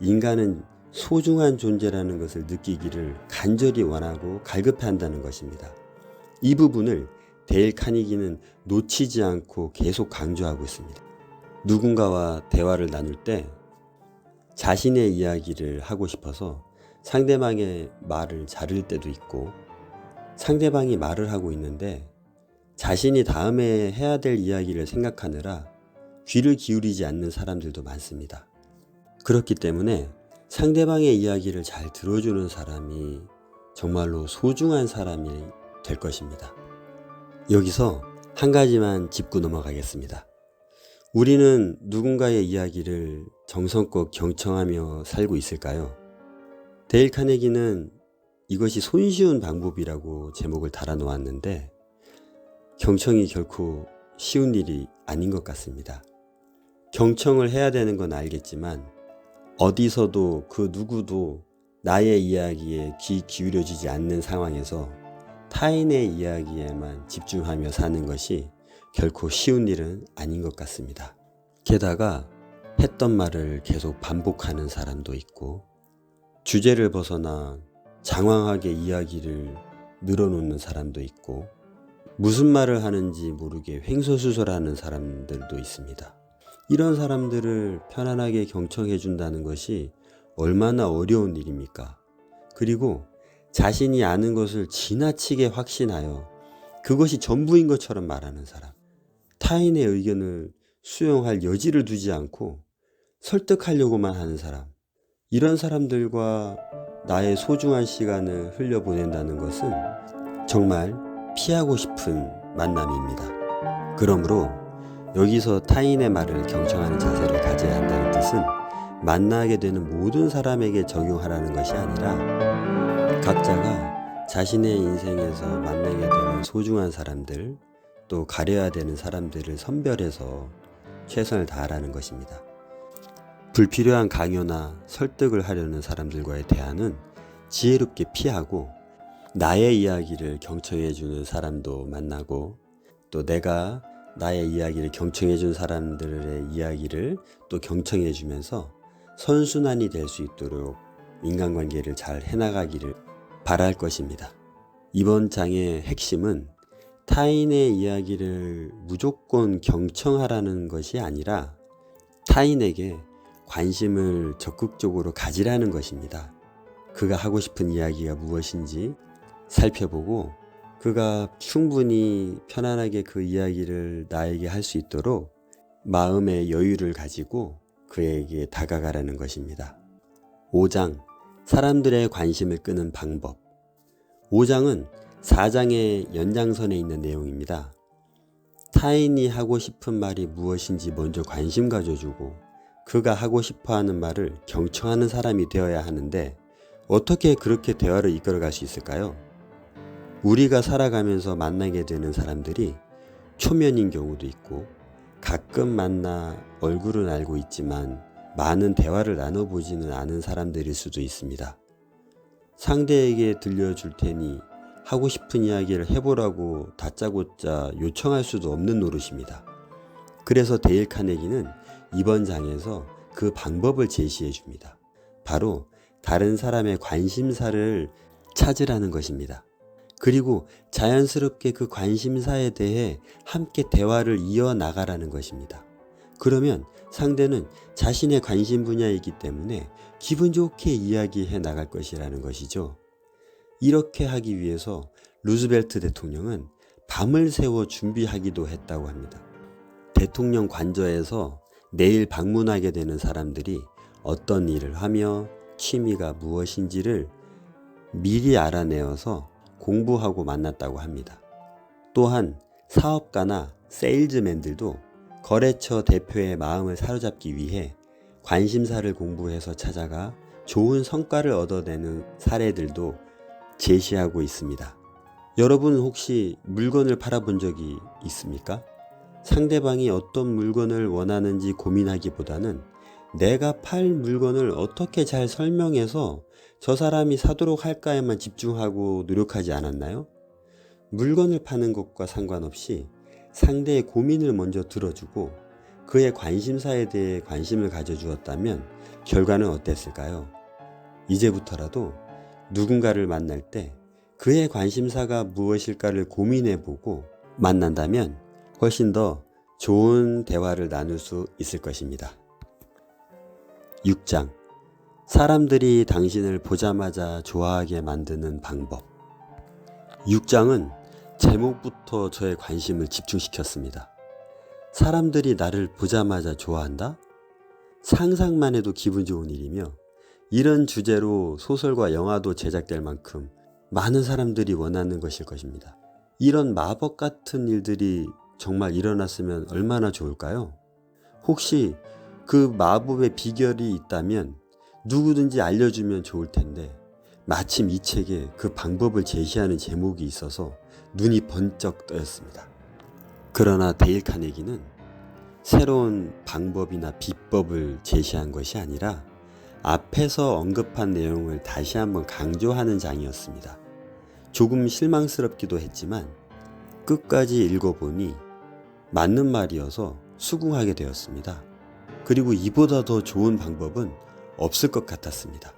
[SPEAKER 1] 인간은 소중한 존재라는 것을 느끼기를 간절히 원하고 갈급해한다는 것입니다. 이 부분을 데일 카네기는 놓치지 않고 계속 강조하고 있습니다. 누군가와 대화를 나눌 때 자신의 이야기를 하고 싶어서 상대방의 말을 자를 때도 있고 상대방이 말을 하고 있는데 자신이 다음에 해야 될 이야기를 생각하느라 귀를 기울이지 않는 사람들도 많습니다. 그렇기 때문에 상대방의 이야기를 잘 들어주는 사람이 정말로 소중한 사람이 될 것입니다. 여기서 한 가지만 짚고 넘어가겠습니다. 우리는 누군가의 이야기를 정성껏 경청하며 살고 있을까요? 데일 카네기는 이것이 손쉬운 방법이라고 제목을 달아놓았는데 경청이 결코 쉬운 일이 아닌 것 같습니다. 경청을 해야 되는 건 알겠지만 어디서도 그 누구도 나의 이야기에 귀 기울여지지 않는 상황에서 타인의 이야기에만 집중하며 사는 것이 결코 쉬운 일은 아닌 것 같습니다. 게다가 했던 말을 계속 반복하는 사람도 있고 주제를 벗어나 장황하게 이야기를 늘어놓는 사람도 있고 무슨 말을 하는지 모르게 횡설수설하는 사람들도 있습니다. 이런 사람들을 편안하게 경청해 준다는 것이 얼마나 어려운 일입니까? 그리고 자신이 아는 것을 지나치게 확신하여 그것이 전부인 것처럼 말하는 사람, 타인의 의견을 수용할 여지를 두지 않고 설득하려고만 하는 사람, 이런 사람들과 나의 소중한 시간을 흘려보낸다는 것은 정말 피하고 싶은 만남입니다. 그러므로 여기서 타인의 말을 경청하는 자세를 가져야 한다는 뜻은 만나게 되는 모든 사람에게 적용하라는 것이 아니라 각자가 자신의 인생에서 만나게 되는 소중한 사람들, 또 가려야 되는 사람들을 선별해서 최선을 다하라는 것입니다. 불필요한 강요나 설득을 하려는 사람들과의 대화는 지혜롭게 피하고 나의 이야기를 경청해주는 사람도 만나고 또 내가 나의 이야기를 경청해준 사람들의 이야기를 또 경청해주면서 선순환이 될 수 있도록 인간관계를 잘 해나가기를 바랄 것입니다. 이번 장의 핵심은 타인의 이야기를 무조건 경청하라는 것이 아니라 타인에게 관심을 적극적으로 가지라는 것입니다. 그가 하고 싶은 이야기가 무엇인지 살펴보고 그가 충분히 편안하게 그 이야기를 나에게 할 수 있도록 마음의 여유를 가지고 그에게 다가가라는 것입니다. 5장, 사람들의 관심을 끄는 방법. 5장은 4장의 연장선에 있는 내용입니다. 타인이 하고 싶은 말이 무엇인지 먼저 관심 가져주고 그가 하고 싶어하는 말을 경청하는 사람이 되어야 하는데 어떻게 그렇게 대화를 이끌어갈 수 있을까요? 우리가 살아가면서 만나게 되는 사람들이 초면인 경우도 있고 가끔 만나 얼굴은 알고 있지만 많은 대화를 나눠보지는 않은 사람들일 수도 있습니다. 상대에게 들려줄 테니 하고 싶은 이야기를 해보라고 다짜고짜 요청할 수도 없는 노릇입니다. 그래서 데일 카네기는 이번 장에서 그 방법을 제시해 줍니다. 바로 다른 사람의 관심사를 찾으라는 것입니다. 그리고 자연스럽게 그 관심사에 대해 함께 대화를 이어나가라는 것입니다. 그러면 상대는 자신의 관심 분야이기 때문에 기분 좋게 이야기해 나갈 것이라는 것이죠. 이렇게 하기 위해서 루즈벨트 대통령은 밤을 새워 준비하기도 했다고 합니다. 대통령 관저에서 내일 방문하게 되는 사람들이 어떤 일을 하며 취미가 무엇인지를 미리 알아내어서 공부하고 만났다고 합니다. 또한 사업가나 세일즈맨들도 거래처 대표의 마음을 사로잡기 위해 관심사를 공부해서 찾아가 좋은 성과를 얻어내는 사례들도 제시하고 있습니다. 여러분은 혹시 물건을 팔아본 적이 있습니까? 상대방이 어떤 물건을 원하는지 고민하기보다는 내가 팔 물건을 어떻게 잘 설명해서 저 사람이 사도록 할까에만 집중하고 노력하지 않았나요? 물건을 파는 것과 상관없이 상대의 고민을 먼저 들어주고 그의 관심사에 대해 관심을 가져주었다면 결과는 어땠을까요? 이제부터라도 누군가를 만날 때 그의 관심사가 무엇일까를 고민해보고 만난다면 훨씬 더 좋은 대화를 나눌 수 있을 것입니다. 6장, 사람들이 당신을 보자마자 좋아하게 만드는 방법. 6장은 제목부터 저의 관심을 집중시켰습니다. 사람들이 나를 보자마자 좋아한다? 상상만 해도 기분 좋은 일이며 이런 주제로 소설과 영화도 제작될 만큼 많은 사람들이 원하는 것일 것입니다. 이런 마법 같은 일들이 정말 일어났으면 얼마나 좋을까요? 혹시 그 마법의 비결이 있다면 누구든지 알려주면 좋을 텐데 마침 이 책에 그 방법을 제시하는 제목이 있어서 눈이 번쩍 뜨였습니다. 그러나 데일 카네기는 새로운 방법이나 비법을 제시한 것이 아니라 앞에서 언급한 내용을 다시 한번 강조하는 장이었습니다. 조금 실망스럽기도 했지만 끝까지 읽어보니 맞는 말이어서 수긍하게 되었습니다. 그리고 이보다 더 좋은 방법은 없을 것 같았습니다.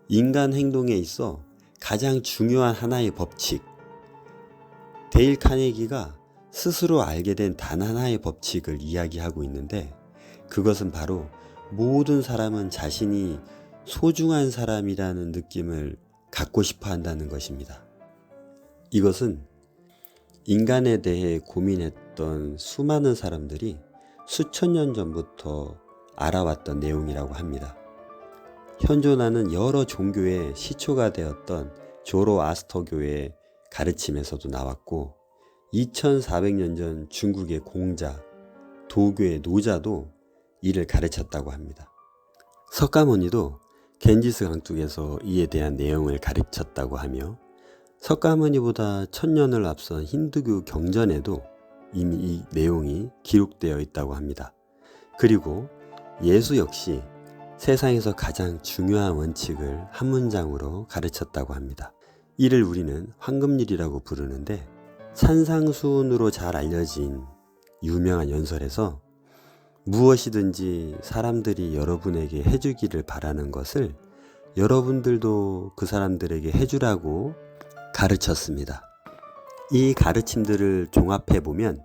[SPEAKER 1] 인간 행동에 있어 가장 중요한 하나의 법칙, 데일 카네기가 스스로 알게 된 단 하나의 법칙을 이야기하고 있는데 그것은 바로 모든 사람은 자신이 소중한 사람이라는 느낌을 갖고 싶어 한다는 것입니다. 이것은 인간에 대해 고민했던 수많은 사람들이 수천 년 전부터 알아왔던 내용이라고 합니다. 현존하는 여러 종교의 시초가 되었던 조로아스터교의 가르침에서도 나왔고 2400년 전 중국의 공자, 도교의 노자도 이를 가르쳤다고 합니다. 석가모니도 겐지스 강둑에서 이에 대한 내용을 가르쳤다고 하며 석가모니보다 1000년을 앞선 힌두교 경전에도 이미 이 내용이 기록되어 있다고 합니다. 그리고 예수 역시 세상에서 가장 중요한 원칙을 한 문장으로 가르쳤다고 합니다. 이를 우리는 황금률이라고 부르는데 산상수훈으로 잘 알려진 유명한 연설에서 무엇이든지 사람들이 여러분에게 해주기를 바라는 것을 여러분들도 그 사람들에게 해주라고 가르쳤습니다. 이 가르침들을 종합해보면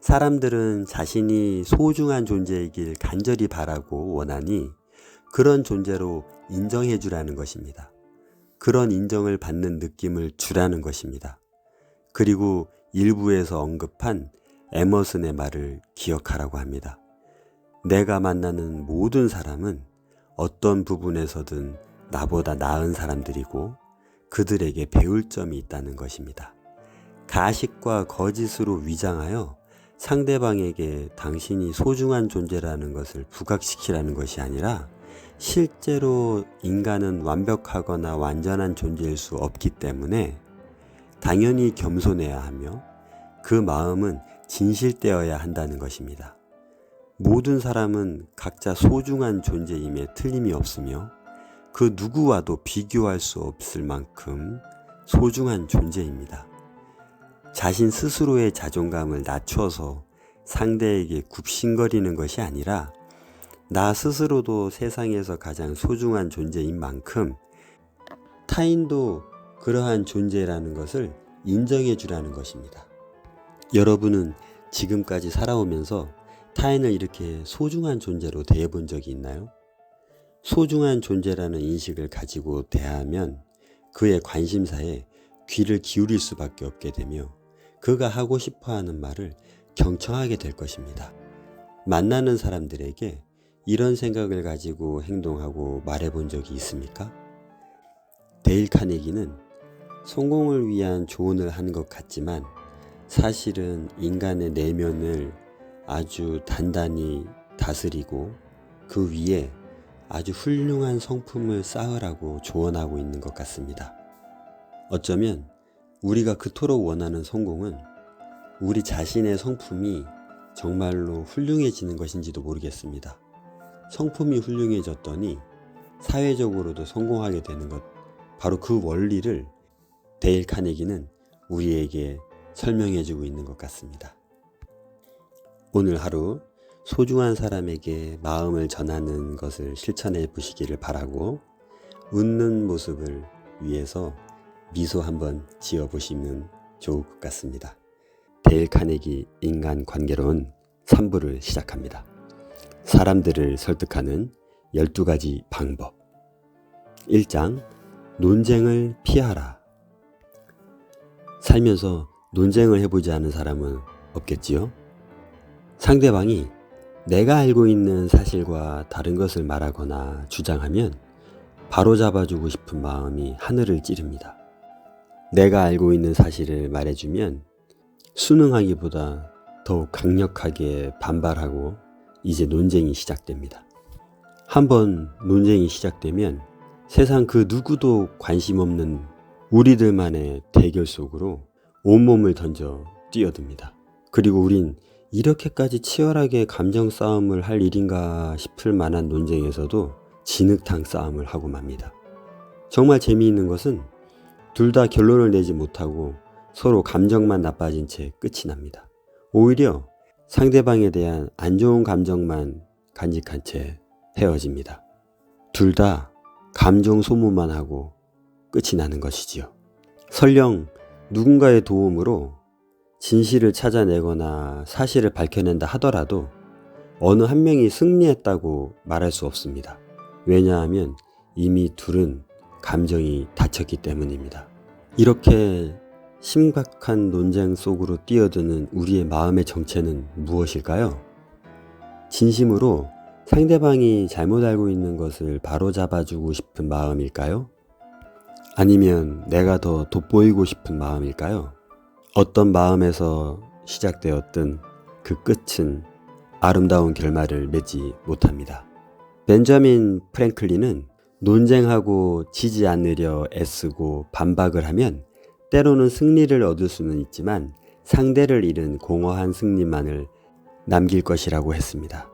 [SPEAKER 1] 사람들은 자신이 소중한 존재이길 간절히 바라고 원하니 그런 존재로 인정해주라는 것입니다. 그런 인정을 받는 느낌을 주라는 것입니다. 그리고 일부에서 언급한 에머슨의 말을 기억하라고 합니다. 내가 만나는 모든 사람은 어떤 부분에서든 나보다 나은 사람들이고 그들에게 배울 점이 있다는 것입니다. 가식과 거짓으로 위장하여 상대방에게 당신이 소중한 존재라는 것을 부각시키라는 것이 아니라 실제로 인간은 완벽하거나 완전한 존재일 수 없기 때문에 당연히 겸손해야 하며 그 마음은 진실되어야 한다는 것입니다. 모든 사람은 각자 소중한 존재임에 틀림이 없으며 그 누구와도 비교할 수 없을 만큼 소중한 존재입니다. 자신 스스로의 자존감을 낮춰서 상대에게 굽신거리는 것이 아니라 나 스스로도 세상에서 가장 소중한 존재인 만큼 타인도 그러한 존재라는 것을 인정해 주라는 것입니다. 여러분은 지금까지 살아오면서 타인을 이렇게 소중한 존재로 대해본 적이 있나요? 소중한 존재라는 인식을 가지고 대하면 그의 관심사에 귀를 기울일 수밖에 없게 되며 그가 하고 싶어하는 말을 경청하게 될 것입니다. 만나는 사람들에게 이런 생각을 가지고 행동하고 말해본 적이 있습니까? 데일 카네기는 성공을 위한 조언을 한 것 같지만 사실은 인간의 내면을 아주 단단히 다스리고 그 위에 아주 훌륭한 성품을 쌓으라고 조언하고 있는 것 같습니다. 어쩌면 우리가 그토록 원하는 성공은 우리 자신의 성품이 정말로 훌륭해지는 것인지도 모르겠습니다. 성품이 훌륭해졌더니 사회적으로도 성공하게 되는 것, 바로 그 원리를 데일 카네기는 우리에게 설명해주고 있는 것 같습니다. 오늘 하루 소중한 사람에게 마음을 전하는 것을 실천해 보시기를 바라고 웃는 모습을 위해서 미소 한번 지어 보시면 좋을 것 같습니다. 데일 카네기 인간관계론 3부를 시작합니다. 사람들을 설득하는 12가지 방법. 1장 논쟁을 피하라. 살면서 논쟁을 해보지 않은 사람은 없겠지요? 상대방이 내가 알고 있는 사실과 다른 것을 말하거나 주장하면 바로잡아주고 싶은 마음이 하늘을 찌릅니다. 내가 알고 있는 사실을 말해주면 순응하기보다 더욱 강력하게 반발하고 이제 논쟁이 시작됩니다. 한번 논쟁이 시작되면 세상 그 누구도 관심 없는 우리들만의 대결 속으로 온몸을 던져 뛰어듭니다. 그리고 우린 이렇게까지 치열하게 감정 싸움을 할 일인가 싶을 만한 논쟁에서도 진흙탕 싸움을 하고 맙니다. 정말 재미있는 것은 둘 다 결론을 내지 못하고 서로 감정만 나빠진 채 끝이 납니다. 오히려 상대방에 대한 안 좋은 감정만 간직한 채 헤어집니다. 둘 다 감정 소모만 하고 끝이 나는 것이지요. 설령 누군가의 도움으로 진실을 찾아내거나 사실을 밝혀낸다 하더라도 어느 한 명이 승리했다고 말할 수 없습니다. 왜냐하면 이미 둘은 감정이 다쳤기 때문입니다. 이렇게 심각한 논쟁 속으로 뛰어드는 우리의 마음의 정체는 무엇일까요? 진심으로 상대방이 잘못 알고 있는 것을 바로잡아주고 싶은 마음일까요? 아니면 내가 더 돋보이고 싶은 마음일까요? 어떤 마음에서 시작되었든 그 끝은 아름다운 결말을 맺지 못합니다. 벤자민 프랭클린은 논쟁하고 지지 않으려 애쓰고 반박을 하면 때로는 승리를 얻을 수는 있지만 상대를 잃은 공허한 승리만을 남길 것이라고 했습니다.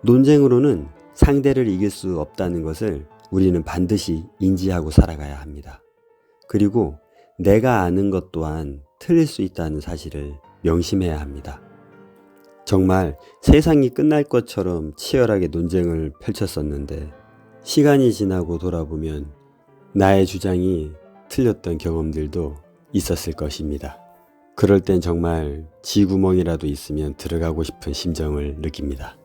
[SPEAKER 1] 논쟁으로는 상대를 이길 수 없다는 것을 우리는 반드시 인지하고 살아가야 합니다. 그리고 내가 아는 것 또한 틀릴 수 있다는 사실을 명심해야 합니다. 정말 세상이 끝날 것처럼 치열하게 논쟁을 펼쳤었는데 시간이 지나고 돌아보면 나의 주장이 틀렸던 경험들도 있었을 것입니다. 그럴 땐 정말 쥐구멍이라도 있으면 들어가고 싶은 심정을 느낍니다.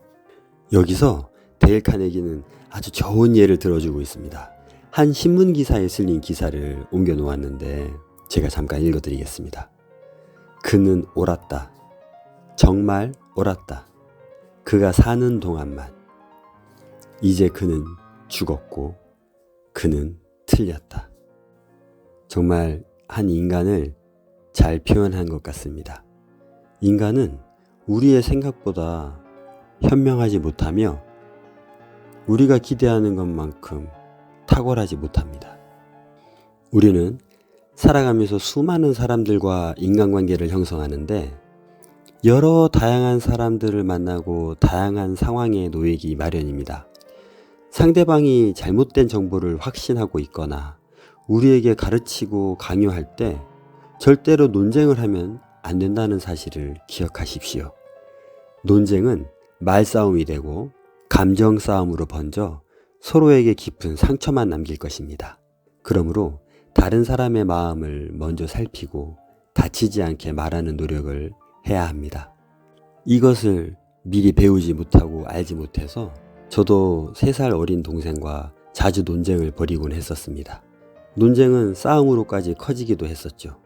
[SPEAKER 1] 여기서 데일 카네기는 아주 좋은 예를 들어주고 있습니다. 한 신문 기사에 실린 기사를 옮겨 놓았는데 제가 잠깐 읽어드리겠습니다. 그는 옳았다. 정말 옳았다. 그가 사는 동안만. 이제 그는 죽었고 그는 틀렸다. 정말 한 인간을 잘 표현한 것 같습니다. 인간은 우리의 생각보다 현명하지 못하며 우리가 기대하는 것만큼 탁월하지 못합니다. 우리는 살아가면서 수많은 사람들과 인간관계를 형성하는데 여러 다양한 사람들을 만나고 다양한 상황에 놓이기 마련입니다. 상대방이 잘못된 정보를 확신하고 있거나 우리에게 가르치고 강요할 때 절대로 논쟁을 하면 안 된다는 사실을 기억하십시오. 논쟁은 말싸움이 되고 감정 싸움으로 번져 서로에게 깊은 상처만 남길 것입니다. 그러므로 다른 사람의 마음을 먼저 살피고 다치지 않게 말하는 노력을 해야 합니다. 이것을 미리 배우지 못하고 알지 못해서 저도 3살 어린 동생과 자주 논쟁을 벌이곤 했었습니다. 논쟁은 싸움으로까지 커지기도 했었죠.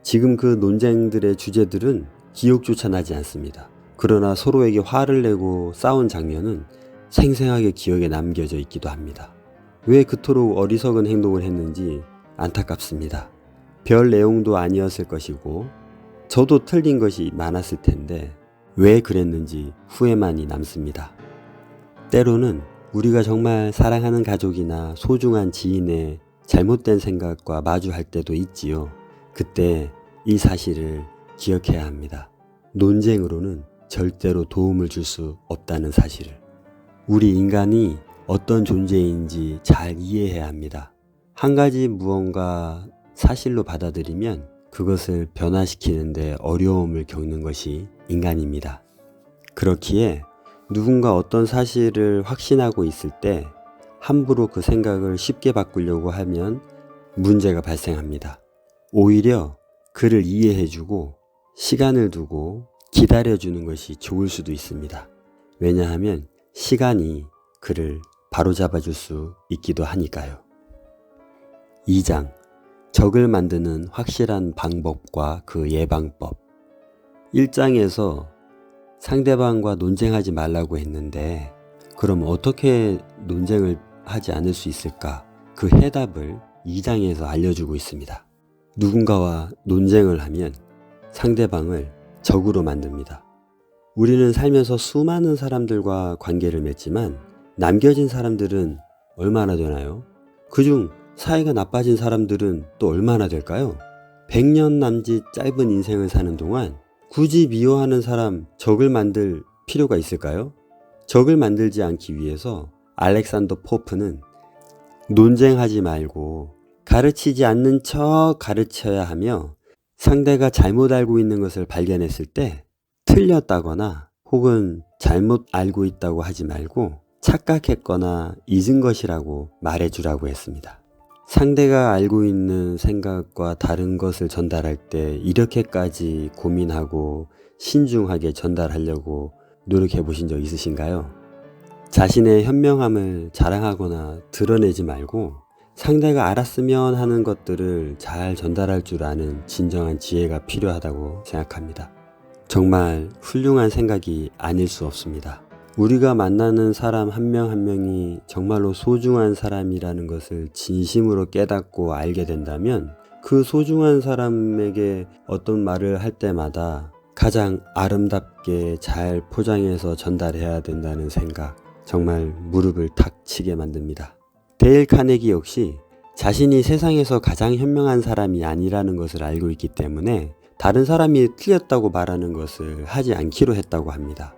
[SPEAKER 1] 지금 그 논쟁들의 주제들은 기억조차 나지 않습니다. 그러나 서로에게 화를 내고 싸운 장면은 생생하게 기억에 남겨져 있기도 합니다. 왜 그토록 어리석은 행동을 했는지 안타깝습니다. 별 내용도 아니었을 것이고 저도 틀린 것이 많았을 텐데 왜 그랬는지 후회만이 남습니다. 때로는 우리가 정말 사랑하는 가족이나 소중한 지인의 잘못된 생각과 마주할 때도 있지요. 그때 이 사실을 기억해야 합니다. 논쟁으로는 절대로 도움을 줄 수 없다는 사실을. 우리 인간이 어떤 존재인지 잘 이해해야 합니다. 한 가지 무언가 사실로 받아들이면 그것을 변화시키는데 어려움을 겪는 것이 인간입니다. 그렇기에 누군가 어떤 사실을 확신하고 있을 때 함부로 그 생각을 쉽게 바꾸려고 하면 문제가 발생합니다. 오히려 그를 이해해주고 시간을 두고 기다려주는 것이 좋을 수도 있습니다. 왜냐하면 시간이 그를 바로잡아줄 수 있기도 하니까요. 2장 적을 만드는 확실한 방법과 그 예방법. 1장에서 상대방과 논쟁하지 말라고 했는데 그럼 어떻게 논쟁을 하지 않을 수 있을까? 그 해답을 2장에서 알려주고 있습니다. 누군가와 논쟁을 하면 상대방을 적으로 만듭니다. 우리는 살면서 수많은 사람들과 관계를 맺지만 남겨진 사람들은 얼마나 되나요? 그중 사이가 나빠진 사람들은 또 얼마나 될까요? 100년 남짓 짧은 인생을 사는 동안 굳이 미워하는 사람 적을 만들 필요가 있을까요? 적을 만들지 않기 위해서 알렉산더 포프는 논쟁하지 말고 가르치지 않는 척 가르쳐야 하며, 상대가 잘못 알고 있는 것을 발견했을 때 틀렸다거나 혹은 잘못 알고 있다고 하지 말고 착각했거나 잊은 것이라고 말해주라고 했습니다. 상대가 알고 있는 생각과 다른 것을 전달할 때 이렇게까지 고민하고 신중하게 전달하려고 노력해 보신 적 있으신가요? 자신의 현명함을 자랑하거나 드러내지 말고 상대가 알았으면 하는 것들을 잘 전달할 줄 아는 진정한 지혜가 필요하다고 생각합니다. 정말 훌륭한 생각이 아닐 수 없습니다. 우리가 만나는 사람 한 명 한 명이 정말로 소중한 사람이라는 것을 진심으로 깨닫고 알게 된다면 그 소중한 사람에게 어떤 말을 할 때마다 가장 아름답게 잘 포장해서 전달해야 된다는 생각, 정말 무릎을 탁 치게 만듭니다. 데일 카네기 역시 자신이 세상에서 가장 현명한 사람이 아니라는 것을 알고 있기 때문에 다른 사람이 틀렸다고 말하는 것을 하지 않기로 했다고 합니다.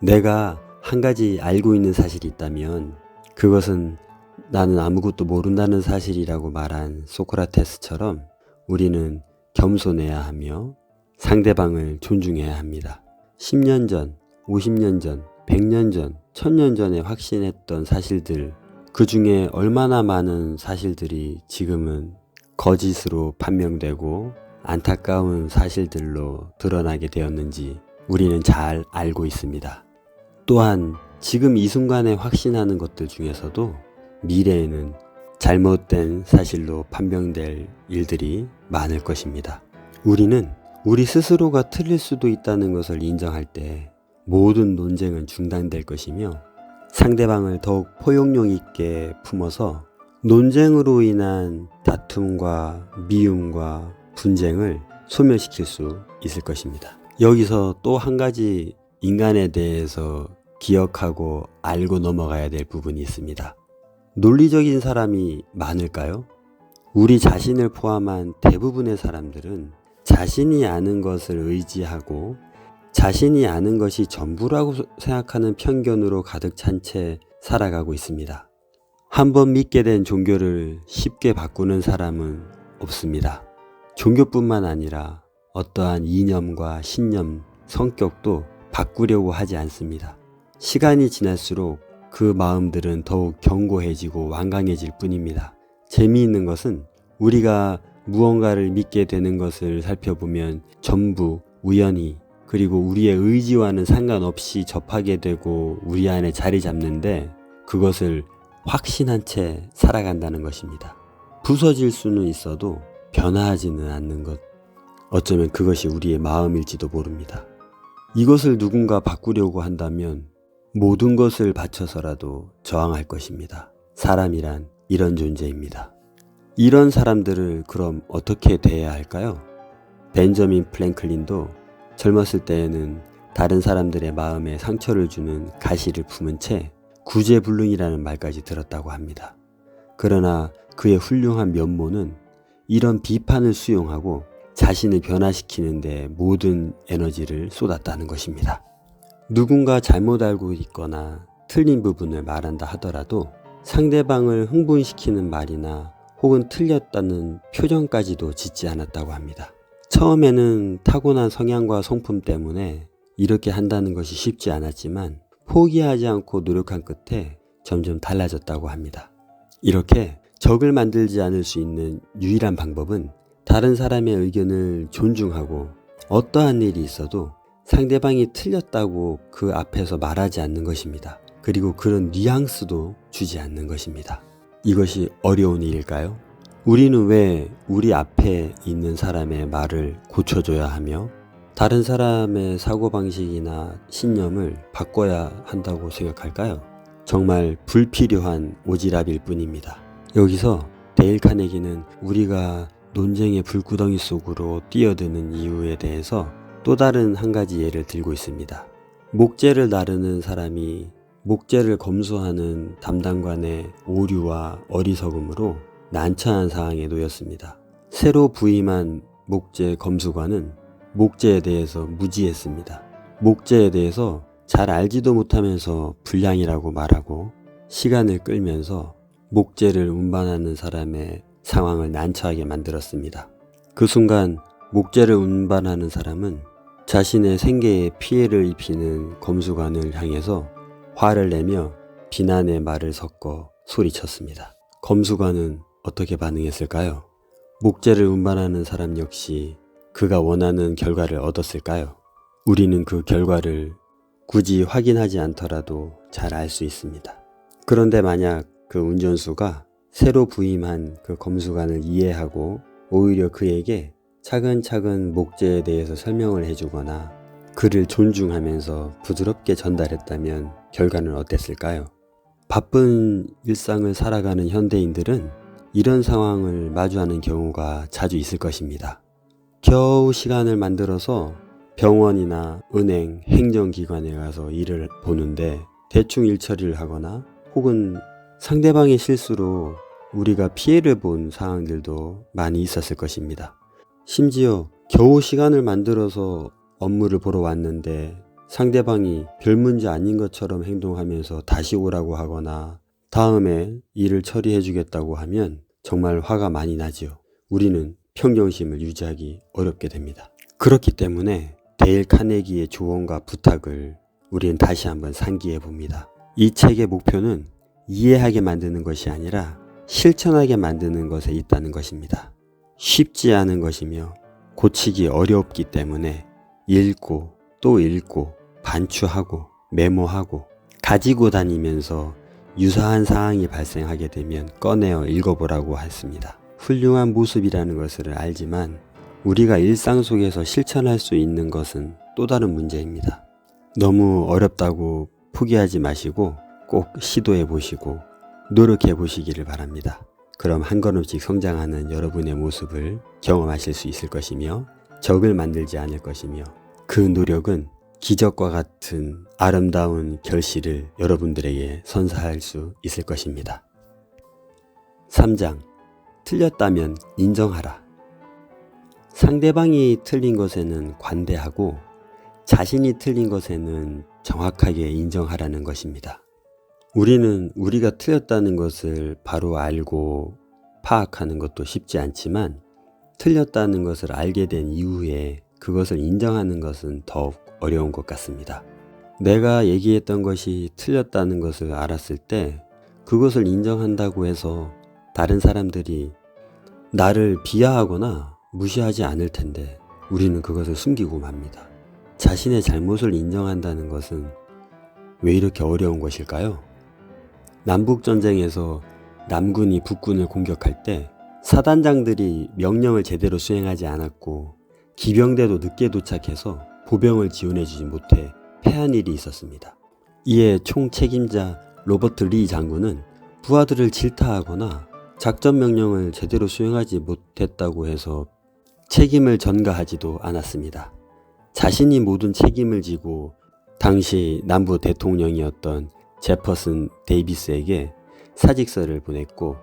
[SPEAKER 1] 내가 한 가지 알고 있는 사실이 있다면 그것은 나는 아무것도 모른다는 사실이라고 말한 소크라테스처럼 우리는 겸손해야 하며 상대방을 존중해야 합니다. 10년 전, 50년 전, 100년 전, 1000년 전에 확신했던 사실들, 그 중에 얼마나 많은 사실들이 지금은 거짓으로 판명되고 안타까운 사실들로 드러나게 되었는지 우리는 잘 알고 있습니다. 또한 지금 이 순간에 확신하는 것들 중에서도 미래에는 잘못된 사실로 판명될 일들이 많을 것입니다. 우리는 우리 스스로가 틀릴 수도 있다는 것을 인정할 때 모든 논쟁은 중단될 것이며 상대방을 더욱 포용력 있게 품어서 논쟁으로 인한 다툼과 미움과 분쟁을 소멸시킬 수 있을 것입니다. 여기서 또 한 가지 인간에 대해서 기억하고 알고 넘어가야 될 부분이 있습니다. 논리적인 사람이 많을까요? 우리 자신을 포함한 대부분의 사람들은 자신이 아는 것을 의지하고 자신이 아는 것이 전부라고 생각하는 편견으로 가득 찬 채 살아가고 있습니다. 한번 믿게 된 종교를 쉽게 바꾸는 사람은 없습니다. 종교뿐만 아니라 어떠한 이념과 신념, 성격도 바꾸려고 하지 않습니다. 시간이 지날수록 그 마음들은 더욱 견고해지고 완강해질 뿐입니다. 재미있는 것은 우리가 무언가를 믿게 되는 것을 살펴보면 전부 우연히 그리고 우리의 의지와는 상관없이 접하게 되고 우리 안에 자리 잡는데 그것을 확신한 채 살아간다는 것입니다. 부서질 수는 있어도 변화하지는 않는 것, 어쩌면 그것이 우리의 마음일지도 모릅니다. 이것을 누군가 바꾸려고 한다면 모든 것을 바쳐서라도 저항할 것입니다. 사람이란 이런 존재입니다. 이런 사람들을 그럼 어떻게 대해야 할까요? 벤저민 프랭클린도 젊었을 때에는 다른 사람들의 마음에 상처를 주는 가시를 품은 채 구제불능이라는 말까지 들었다고 합니다. 그러나 그의 훌륭한 면모는 이런 비판을 수용하고 자신을 변화시키는 데 모든 에너지를 쏟았다는 것입니다. 누군가 잘못 알고 있거나 틀린 부분을 말한다 하더라도 상대방을 흥분시키는 말이나 혹은 틀렸다는 표정까지도 짓지 않았다고 합니다. 처음에는 타고난 성향과 성품 때문에 이렇게 한다는 것이 쉽지 않았지만 포기하지 않고 노력한 끝에 점점 달라졌다고 합니다. 이렇게 적을 만들지 않을 수 있는 유일한 방법은 다른 사람의 의견을 존중하고 어떠한 일이 있어도 상대방이 틀렸다고 그 앞에서 말하지 않는 것입니다. 그리고 그런 뉘앙스도 주지 않는 것입니다. 이것이 어려운 일일까요? 우리는 왜 우리 앞에 있는 사람의 말을 고쳐줘야 하며 다른 사람의 사고방식이나 신념을 바꿔야 한다고 생각할까요? 정말 불필요한 오지랖일 뿐입니다. 여기서 데일 카네기는 우리가 논쟁의 불구덩이 속으로 뛰어드는 이유에 대해서 또 다른 한 가지 예를 들고 있습니다. 목재를 다루는 사람이 목재를 검수하는 담당관의 오류와 어리석음으로 난처한 상황에 놓였습니다. 새로 부임한 목재 검수관은 목재에 대해서 무지했습니다. 목재에 대해서 잘 알지도 못하면서 불량이라고 말하고 시간을 끌면서 목재를 운반하는 사람의 상황을 난처하게 만들었습니다. 그 순간 목재를 운반하는 사람은 자신의 생계에 피해를 입히는 검수관을 향해서 화를 내며 비난의 말을 섞어 소리쳤습니다. 검수관은 어떻게 반응했을까요? 목재를 운반하는 사람 역시 그가 원하는 결과를 얻었을까요? 우리는 그 결과를 굳이 확인하지 않더라도 잘 알 수 있습니다. 그런데 만약 그 운전수가 새로 부임한 그 검수관을 이해하고 오히려 그에게 차근차근 목재에 대해서 설명을 해주거나 그를 존중하면서 부드럽게 전달했다면 결과는 어땠을까요? 바쁜 일상을 살아가는 현대인들은 이런 상황을 마주하는 경우가 자주 있을 것입니다. 겨우 시간을 만들어서 병원이나 은행, 행정기관에 가서 일을 보는데 대충 일 처리를 하거나 혹은 상대방의 실수로 우리가 피해를 본 상황들도 많이 있었을 것입니다. 심지어 겨우 시간을 만들어서 업무를 보러 왔는데 상대방이 별 문제 아닌 것처럼 행동하면서 다시 오라고 하거나 다음에 일을 처리해 주겠다고 하면 정말 화가 많이 나지요. 우리는 평정심을 유지하기 어렵게 됩니다. 그렇기 때문에 데일 카네기의 조언과 부탁을 우리는 다시 한번 상기해 봅니다. 이 책의 목표는 이해하게 만드는 것이 아니라 실천하게 만드는 것에 있다는 것입니다. 쉽지 않은 것이며 고치기 어렵기 때문에 읽고 또 읽고 반추하고 메모하고 가지고 다니면서 유사한 사항이 발생하게 되면 꺼내어 읽어보라고 했습니다. 훌륭한 모습이라는 것을 알지만 우리가 일상 속에서 실천할 수 있는 것은 또 다른 문제입니다. 너무 어렵다고 포기하지 마시고 꼭 시도해 보시고 노력해 보시기를 바랍니다. 그럼 한 걸음씩 성장하는 여러분의 모습을 경험하실 수 있을 것이며 적을 만들지 않을 것이며 그 노력은 기적과 같은 아름다운 결실을 여러분들에게 선사할 수 있을 것입니다. 3장 틀렸다면 인정하라. 상대방이 틀린 것에는 관대하고 자신이 틀린 것에는 정확하게 인정하라는 것입니다. 우리는 우리가 틀렸다는 것을 바로 알고 파악하는 것도 쉽지 않지만 틀렸다는 것을 알게 된 이후에 그것을 인정하는 것은 더욱 어려운 것 같습니다. 내가 얘기했던 것이 틀렸다는 것을 알았을 때 그것을 인정한다고 해서 다른 사람들이 나를 비하하거나 무시하지 않을 텐데 우리는 그것을 숨기고 맙니다. 자신의 잘못을 인정한다는 것은 왜 이렇게 어려운 것일까요? 남북전쟁에서 남군이 북군을 공격할 때 사단장들이 명령을 제대로 수행하지 않았고 기병대도 늦게 도착해서 보병을 지원해주지 못해 패한 일이 있었습니다. 이에 총책임자 로버트 리 장군은 부하들을 질타하거나 작전 명령을 제대로 수행하지 못했다고 해서 책임을 전가하지도 않았습니다. 자신이 모든 책임을 지고 당시 남부 대통령이었던 제퍼슨 데이비스에게 사직서를 보냈고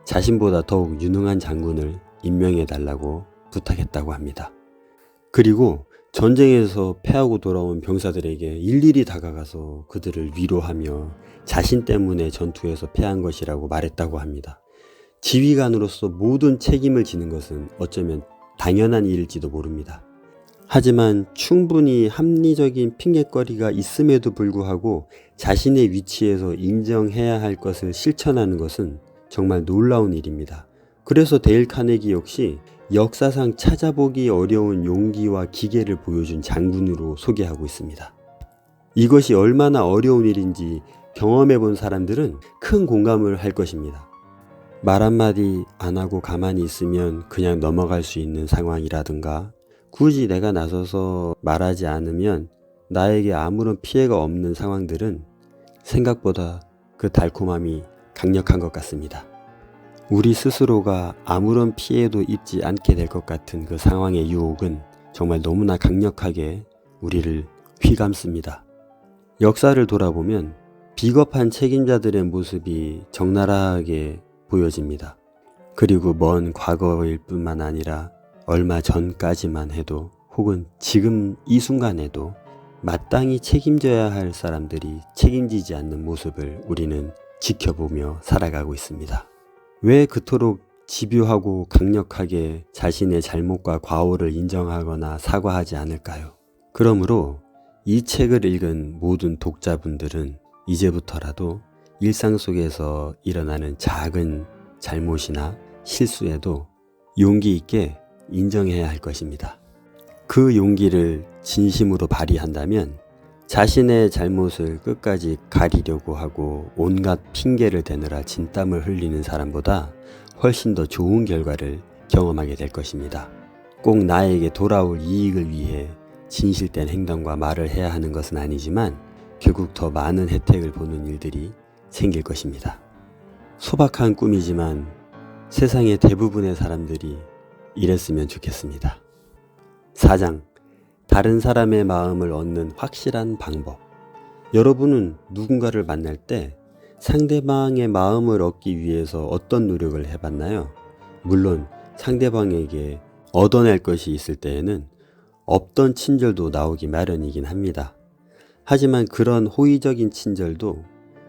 [SPEAKER 1] 자신보다 더욱 유능한 장군을 임명해달라고 부탁했다고 합니다. 그리고 전쟁에서 패하고 돌아온 병사들에게 일일이 다가가서 그들을 위로하며 자신 때문에 전투에서 패한 것이라고 말했다고 합니다. 지휘관으로서 모든 책임을 지는 것은 어쩌면 당연한 일일지도 모릅니다. 하지만 충분히 합리적인 핑계거리가 있음에도 불구하고 자신의 위치에서 인정해야 할 것을 실천하는 것은 정말 놀라운 일입니다. 그래서 데일 카네기 역시 역사상 찾아보기 어려운 용기와 기계를 보여준 장군으로 소개하고 있습니다. 이것이 얼마나 어려운 일인지 경험해 본 사람들은 큰 공감을 할 것입니다. 말 한마디 안 하고 가만히 있으면 그냥 넘어갈 수 있는 상황이라든가 굳이 내가 나서서 말하지 않으면 나에게 아무런 피해가 없는 상황들은 생각보다 그 달콤함이 강력한 것 같습니다. 우리 스스로가 아무런 피해도 입지 않게 될 것 같은 그 상황의 유혹은 정말 너무나 강력하게 우리를 휘감습니다. 역사를 돌아보면 비겁한 책임자들의 모습이 적나라하게 보여집니다. 그리고 먼 과거일 뿐만 아니라 얼마 전까지만 해도 혹은 지금 이 순간에도 마땅히 책임져야 할 사람들이 책임지지 않는 모습을 우리는 지켜보며 살아가고 있습니다. 왜 그토록 집요하고 강력하게 자신의 잘못과 과오를 인정하거나 사과하지 않을까요? 그러므로 이 책을 읽은 모든 독자분들은 이제부터라도 일상 속에서 일어나는 작은 잘못이나 실수에도 용기 있게 인정해야 할 것입니다. 그 용기를 진심으로 발휘한다면 자신의 잘못을 끝까지 가리려고 하고 온갖 핑계를 대느라 진땀을 흘리는 사람보다 훨씬 더 좋은 결과를 경험하게 될 것입니다. 꼭 나에게 돌아올 이익을 위해 진실된 행동과 말을 해야 하는 것은 아니지만 결국 더 많은 혜택을 보는 일들이 생길 것입니다. 소박한 꿈이지만 세상의 대부분의 사람들이 이랬으면 좋겠습니다. 4장, 다른 사람의 마음을 얻는 확실한 방법. 여러분은 누군가를 만날 때 상대방의 마음을 얻기 위해서 어떤 노력을 해봤나요? 물론 상대방에게 얻어낼 것이 있을 때에는 없던 친절도 나오기 마련이긴 합니다. 하지만 그런 호의적인 친절도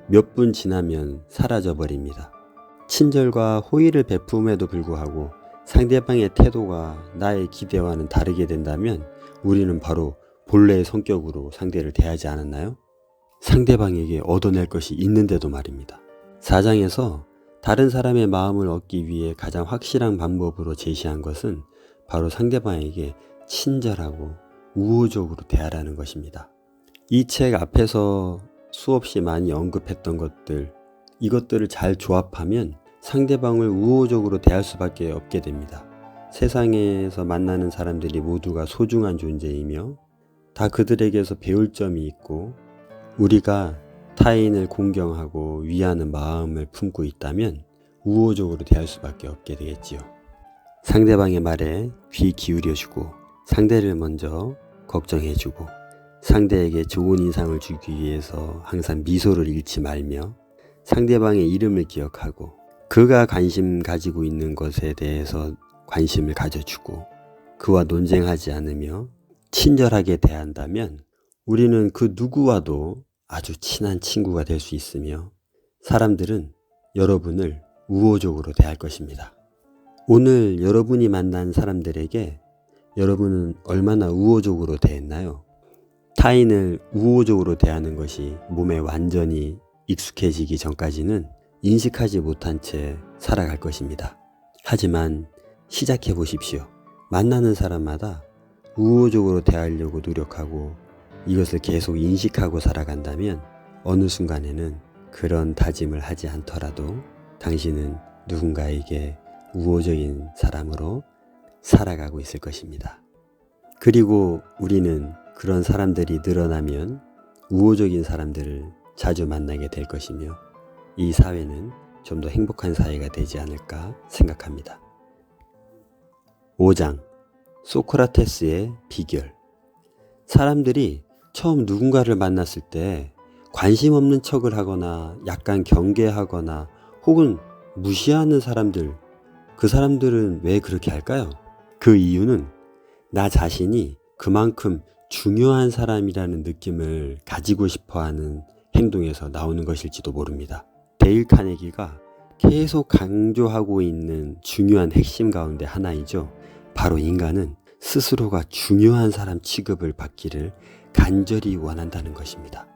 [SPEAKER 1] 몇 분 지나면 사라져 버립니다. 친절과 호의를 베품에도 불구하고 상대방의 태도가 나의 기대와는 다르게 된다면 우리는 바로 본래의 성격으로 상대를 대하지 않았나요? 상대방에게 얻어낼 것이 있는데도 말입니다. 4장에서 다른 사람의 마음을 얻기 위해 가장 확실한 방법으로 제시한 것은 바로 상대방에게 친절하고 우호적으로 대하라는 것입니다. 이 책 앞에서 수없이 많이 언급했던 것들, 이것들을 잘 조합하면 상대방을 우호적으로 대할 수밖에 없게 됩니다. 세상에서 만나는 사람들이 모두가 소중한 존재이며 다 그들에게서 배울 점이 있고 우리가 타인을 공경하고 위하는 마음을 품고 있다면 우호적으로 대할 수밖에 없게 되겠지요. 상대방의 말에 귀 기울여주고 상대를 먼저 걱정해주고 상대에게 좋은 인상을 주기 위해서 항상 미소를 잃지 말며 상대방의 이름을 기억하고 그가 관심 가지고 있는 것에 대해서 관심을 가져주고 그와 논쟁하지 않으며 친절하게 대한다면 우리는 그 누구와도 아주 친한 친구가 될 수 있으며 사람들은 여러분을 우호적으로 대할 것입니다. 오늘 여러분이 만난 사람들에게 여러분은 얼마나 우호적으로 대했나요? 타인을 우호적으로 대하는 것이 몸에 완전히 익숙해지기 전까지는 인식하지 못한 채 살아갈 것입니다. 하지만 시작해 보십시오. 만나는 사람마다 우호적으로 대하려고 노력하고 이것을 계속 인식하고 살아간다면 어느 순간에는 그런 다짐을 하지 않더라도 당신은 누군가에게 우호적인 사람으로 살아가고 있을 것입니다. 그리고 우리는 그런 사람들이 늘어나면 우호적인 사람들을 자주 만나게 될 것이며 이 사회는 좀 더 행복한 사회가 되지 않을까 생각합니다. 5장, 소크라테스의 비결. 사람들이 처음 누군가를 만났을 때 관심 없는 척을 하거나 약간 경계하거나 혹은 무시하는 사람들, 그 사람들은 왜 그렇게 할까요? 그 이유는 나 자신이 그만큼 중요한 사람이라는 느낌을 가지고 싶어하는 행동에서 나오는 것일지도 모릅니다. 데일 카네기가 계속 강조하고 있는 중요한 핵심 가운데 하나이죠. 바로 인간은 스스로가 중요한 사람 취급을 받기를 간절히 원한다는 것입니다.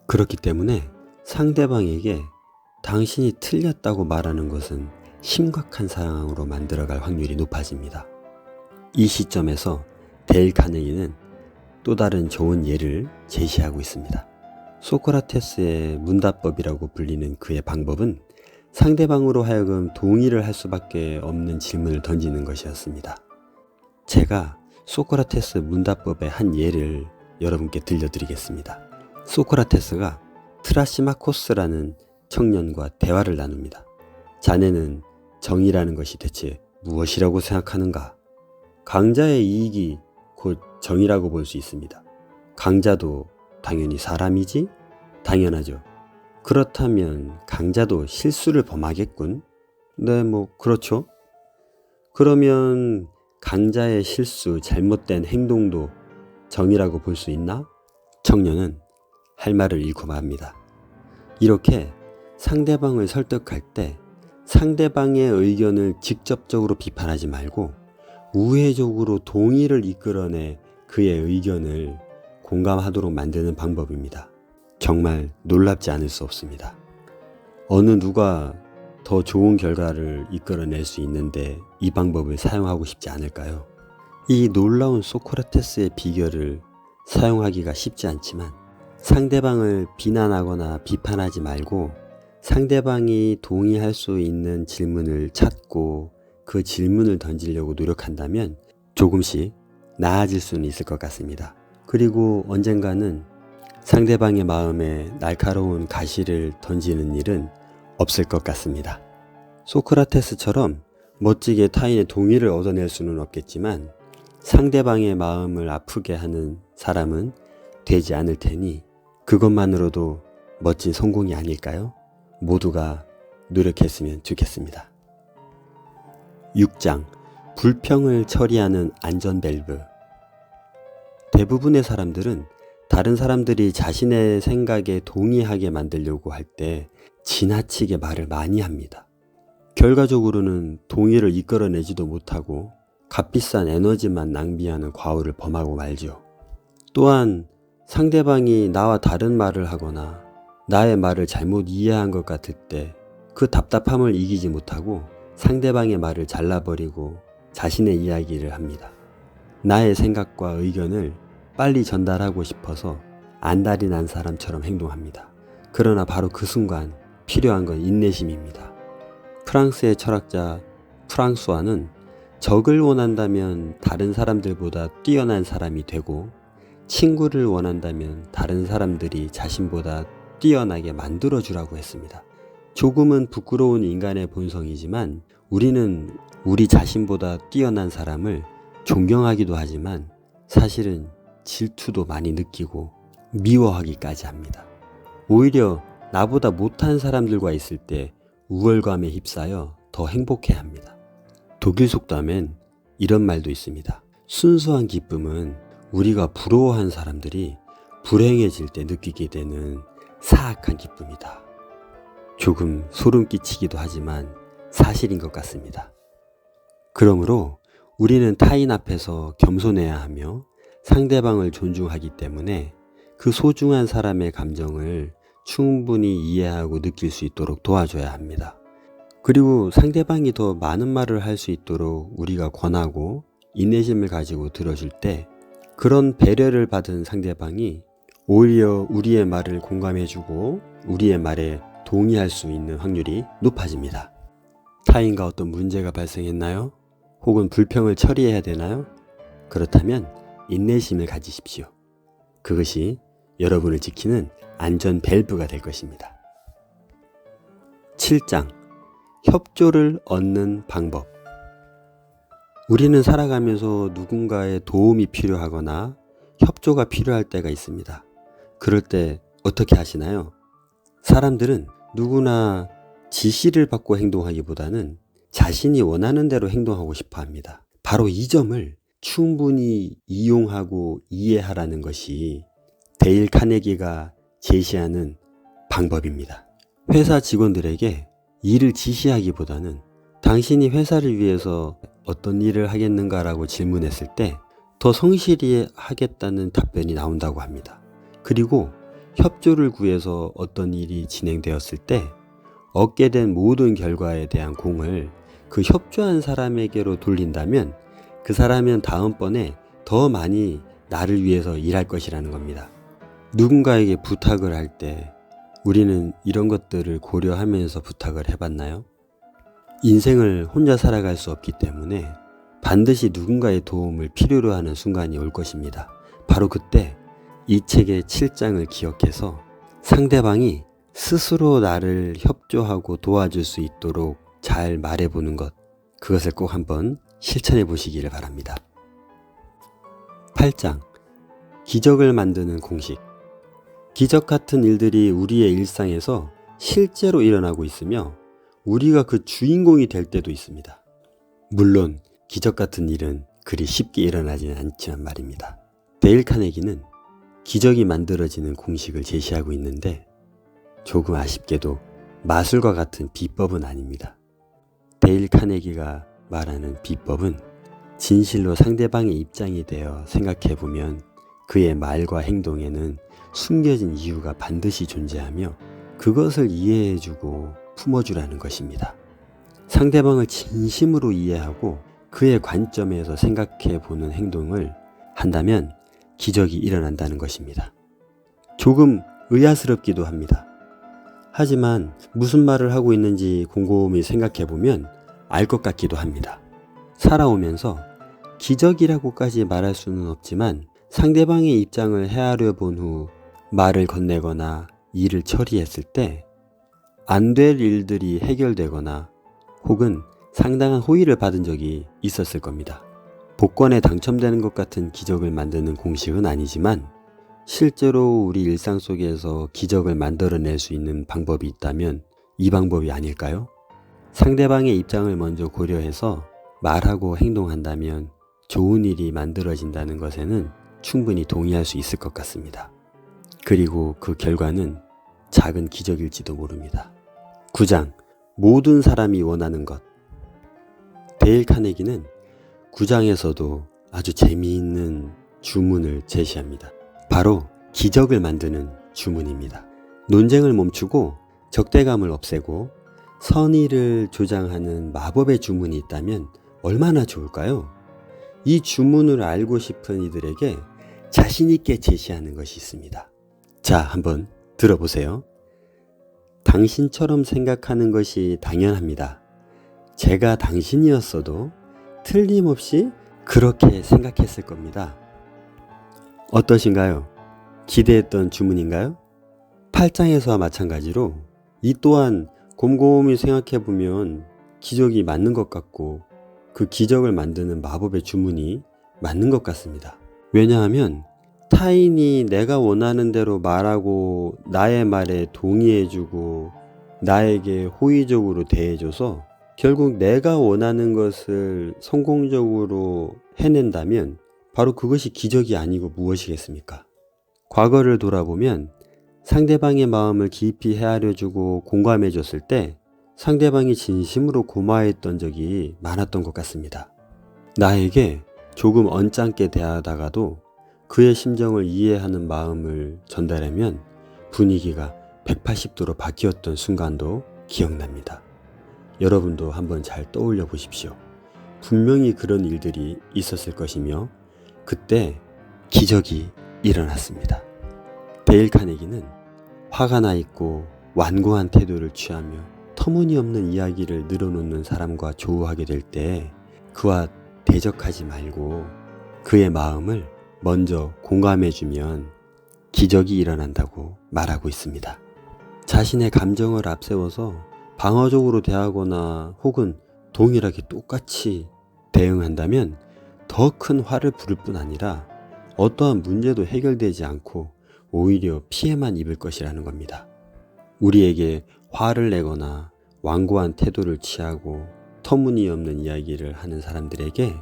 [SPEAKER 1] 그렇기 때문에 상대방에게 당신이 틀렸다고 말하는 것은 심각한 상황으로 만들어갈 확률이 높아집니다. 이 시점에서 데일 카네기는 또 다른 좋은 예를 제시하고 있습니다. 소크라테스의 문답법이라고 불리는 그의 방법은 상대방으로 하여금 동의를 할 수밖에 없는 질문을 던지는 것이었습니다. 제가 소크라테스 문답법의 한 예를 여러분께 들려드리겠습니다. 소크라테스가 트라시마코스라는 청년과 대화를 나눕니다. 자네는 정의라는 것이 대체 무엇이라고 생각하는가? 강자의 이익이 곧 정의라고 볼 수 있습니다. 강자도 당연히 사람이지? 당연하죠. 그렇다면 강자도 실수를 범하겠군? 네, 그렇죠. 그러면 강자의 실수, 잘못된 행동도 정의라고 볼 수 있나? 청년은 할 말을 잃고 맙니다. 이렇게 상대방을 설득할 때 상대방의 의견을 직접적으로 비판하지 말고 우회적으로 동의를 이끌어내 그의 의견을 공감하도록 만드는 방법입니다. 정말 놀랍지 않을 수 없습니다. 어느 누가 더 좋은 결과를 이끌어낼 수 있는데 이 방법을 사용하고 싶지 않을까요? 이 놀라운 소크라테스의 비결을 사용하기가 쉽지 않지만 상대방을 비난하거나 비판하지 말고 상대방이 동의할 수 있는 질문을 찾고 그 질문을 던지려고 노력한다면 조금씩 나아질 수는 있을 것 같습니다. 그리고 언젠가는 상대방의 마음에 날카로운 가시를 던지는 일은 없을 것 같습니다. 소크라테스처럼 멋지게 타인의 동의를 얻어낼 수는 없겠지만 상대방의 마음을 아프게 하는 사람은 되지 않을 테니 그것만으로도 멋진 성공이 아닐까요? 모두가 노력했으면 좋겠습니다. 6장 불평을 처리하는 안전 밸브. 대부분의 사람들은 다른 사람들이 자신의 생각에 동의하게 만들려고 할 때 지나치게 말을 많이 합니다. 결과적으로는 동의를 이끌어내지도 못하고 값비싼 에너지만 낭비하는 과오를 범하고 말죠. 또한 상대방이 나와 다른 말을 하거나 나의 말을 잘못 이해한 것 같을 때 그 답답함을 이기지 못하고 상대방의 말을 잘라버리고 자신의 이야기를 합니다. 나의 생각과 의견을 빨리 전달하고 싶어서 안달이 난 사람처럼 행동합니다. 그러나 바로 그 순간 필요한 건 인내심입니다. 프랑스의 철학자 프랑수아는 적을 원한다면 다른 사람들보다 뛰어난 사람이 되고 친구를 원한다면 다른 사람들이 자신보다 뛰어나게 만들어주라고 했습니다. 조금은 부끄러운 인간의 본성이지만 우리는 우리 자신보다 뛰어난 사람을 존경하기도 하지만 사실은 질투도 많이 느끼고 미워하기까지 합니다. 오히려 나보다 못한 사람들과 있을 때 우월감에 휩싸여 더 행복해합니다. 독일 속담엔 이런 말도 있습니다. 순수한 기쁨은 우리가 부러워한 사람들이 불행해질 때 느끼게 되는 사악한 기쁨이다. 조금 소름 끼치기도 하지만 사실인 것 같습니다. 그러므로 우리는 타인 앞에서 겸손해야 하며 상대방을 존중하기 때문에 그 소중한 사람의 감정을 충분히 이해하고 느낄 수 있도록 도와줘야 합니다. 그리고 상대방이 더 많은 말을 할 수 있도록 우리가 권하고 인내심을 가지고 들어줄 때 그런 배려를 받은 상대방이 오히려 우리의 말을 공감해주고 우리의 말에 동의할 수 있는 확률이 높아집니다. 타인과 어떤 문제가 발생했나요? 혹은 불평을 처리해야 되나요? 그렇다면 인내심을 가지십시오. 그것이 여러분을 지키는 안전 밸브가 될 것입니다. 7장 협조를 얻는 방법. 우리는 살아가면서 누군가의 도움이 필요하거나 협조가 필요할 때가 있습니다. 그럴 때 어떻게 하시나요? 사람들은 누구나 지시를 받고 행동하기보다는 자신이 원하는 대로 행동하고 싶어 합니다. 바로 이 점을 충분히 이용하고 이해하라는 것이 데일 카네기가 제시하는 방법입니다. 회사 직원들에게 일을 지시하기보다는 당신이 회사를 위해서 어떤 일을 하겠는가라고 질문했을 때 더 성실히 하겠다는 답변이 나온다고 합니다. 그리고 협조를 구해서 어떤 일이 진행되었을 때 얻게 된 모든 결과에 대한 공을 그 협조한 사람에게로 돌린다면 그 사람은 다음번에 더 많이 나를 위해서 일할 것이라는 겁니다. 누군가에게 부탁을 할 때 우리는 이런 것들을 고려하면서 부탁을 해봤나요? 인생을 혼자 살아갈 수 없기 때문에 반드시 누군가의 도움을 필요로 하는 순간이 올 것입니다. 바로 그때 이 책의 7장을 기억해서 상대방이 스스로 나를 협조하고 도와줄 수 있도록 잘 말해보는 것, 그것을 꼭 한번 실천해 보시기를 바랍니다. 8장, 기적을 만드는 공식. 기적 같은 일들이 우리의 일상에서 실제로 일어나고 있으며 우리가 그 주인공이 될 때도 있습니다. 물론 기적 같은 일은 그리 쉽게 일어나지는 않지만 말입니다. 데일 카네기는 기적이 만들어지는 공식을 제시하고 있는데 조금 아쉽게도 마술과 같은 비법은 아닙니다. 데일 카네기가 말하는 비법은 진실로 상대방의 입장이 되어 생각해보면 그의 말과 행동에는 숨겨진 이유가 반드시 존재하며 그것을 이해해주고 품어주라는 것입니다. 상대방을 진심으로 이해하고 그의 관점에서 생각해보는 행동을 한다면 기적이 일어난다는 것입니다. 조금 의아스럽기도 합니다. 하지만 무슨 말을 하고 있는지 곰곰이 생각해보면 알 것 같기도 합니다. 살아오면서 기적이라고까지 말할 수는 없지만 상대방의 입장을 헤아려 본 후 말을 건네거나 일을 처리했을 때 안 될 일들이 해결되거나 혹은 상당한 호의를 받은 적이 있었을 겁니다. 복권에 당첨되는 것 같은 기적을 만드는 공식은 아니지만 실제로 우리 일상 속에서 기적을 만들어낼 수 있는 방법이 있다면 이 방법이 아닐까요? 상대방의 입장을 먼저 고려해서 말하고 행동한다면 좋은 일이 만들어진다는 것에는 충분히 동의할 수 있을 것 같습니다. 그리고 그 결과는 작은 기적일지도 모릅니다. 9장, 모든 사람이 원하는 것. 데일 카네기는 9장에서도 아주 재미있는 주문을 제시합니다. 바로 기적을 만드는 주문입니다. 논쟁을 멈추고 적대감을 없애고 선의를 조장하는 마법의 주문이 있다면 얼마나 좋을까요? 이 주문을 알고 싶은 이들에게 자신 있게 제시하는 것이 있습니다. 자, 한번 들어보세요. 당신처럼 생각하는 것이 당연합니다. 제가 당신이었어도 틀림없이 그렇게 생각했을 겁니다. 어떠신가요? 기대했던 주문인가요? 8장에서와 마찬가지로 이 또한 곰곰이 생각해보면 기적이 맞는 것 같고 그 기적을 만드는 마법의 주문이 맞는 것 같습니다. 왜냐하면 타인이 내가 원하는 대로 말하고 나의 말에 동의해주고 나에게 호의적으로 대해줘서 결국 내가 원하는 것을 성공적으로 해낸다면 바로 그것이 기적이 아니고 무엇이겠습니까? 과거를 돌아보면 상대방의 마음을 깊이 헤아려주고 공감해줬을 때 상대방이 진심으로 고마워했던 적이 많았던 것 같습니다. 나에게 조금 언짢게 대하다가도 그의 심정을 이해하는 마음을 전달하면 분위기가 180도로 바뀌었던 순간도 기억납니다. 여러분도 한번 잘 떠올려 보십시오. 분명히 그런 일들이 있었을 것이며 그때 기적이 일어났습니다. 데일 카네기는 화가 나 있고 완고한 태도를 취하며 터무니없는 이야기를 늘어놓는 사람과 조우하게 될 때 그와 대적하지 말고 그의 마음을 먼저 공감해주면 기적이 일어난다고 말하고 있습니다. 자신의 감정을 앞세워서 방어적으로 대하거나 혹은 동일하게 똑같이 대응한다면 더 큰 화를 부를 뿐 아니라 어떠한 문제도 해결되지 않고 오히려 피해만 입을 것이라는 겁니다. 우리에게 화를 내거나 완고한 태도를 취하고 터무니없는 이야기를 하는 사람들에게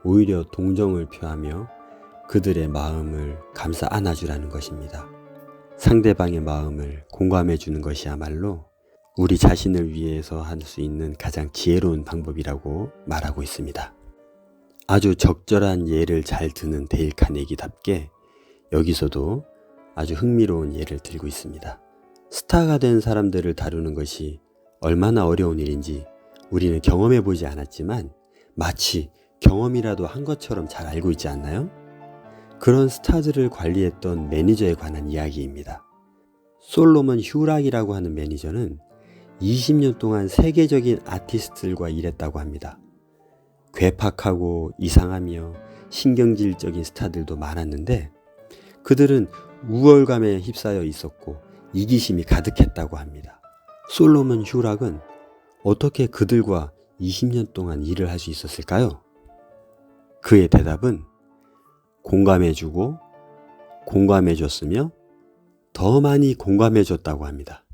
[SPEAKER 1] 오히려 동정을 표하며 그들의 마음을 감싸 안아주라는 것입니다. 상대방의 마음을 공감해 주는 것이야말로 우리 자신을 위해서 할 수 있는 가장 지혜로운 방법이라고 말하고 있습니다. 아주 적절한 예를 잘 드는 데일 카네기답게 여기서도 아주 흥미로운 예를 들고 있습니다. 스타가 된 사람들을 다루는 것이 얼마나 어려운 일인지 우리는 경험해 보지 않았지만 마치 경험이라도 한 것처럼 잘 알고 있지 않나요? 그런 스타들을 관리했던 매니저에 관한 이야기입니다. 솔로몬 휴락이라고 하는 매니저는 20년 동안 세계적인 아티스트들과 일했다고 합니다. 괴팍하고 이상하며 신경질적인 스타들도 많았는데 그들은 우월감에 휩싸여 있었고 이기심이 가득했다고 합니다. 솔로몬 휴락은 어떻게 그들과 20년 동안 일을 할 수 있었을까요? 그의 대답은 공감해주고 공감해줬으며 더 많이 공감해줬다고 합니다.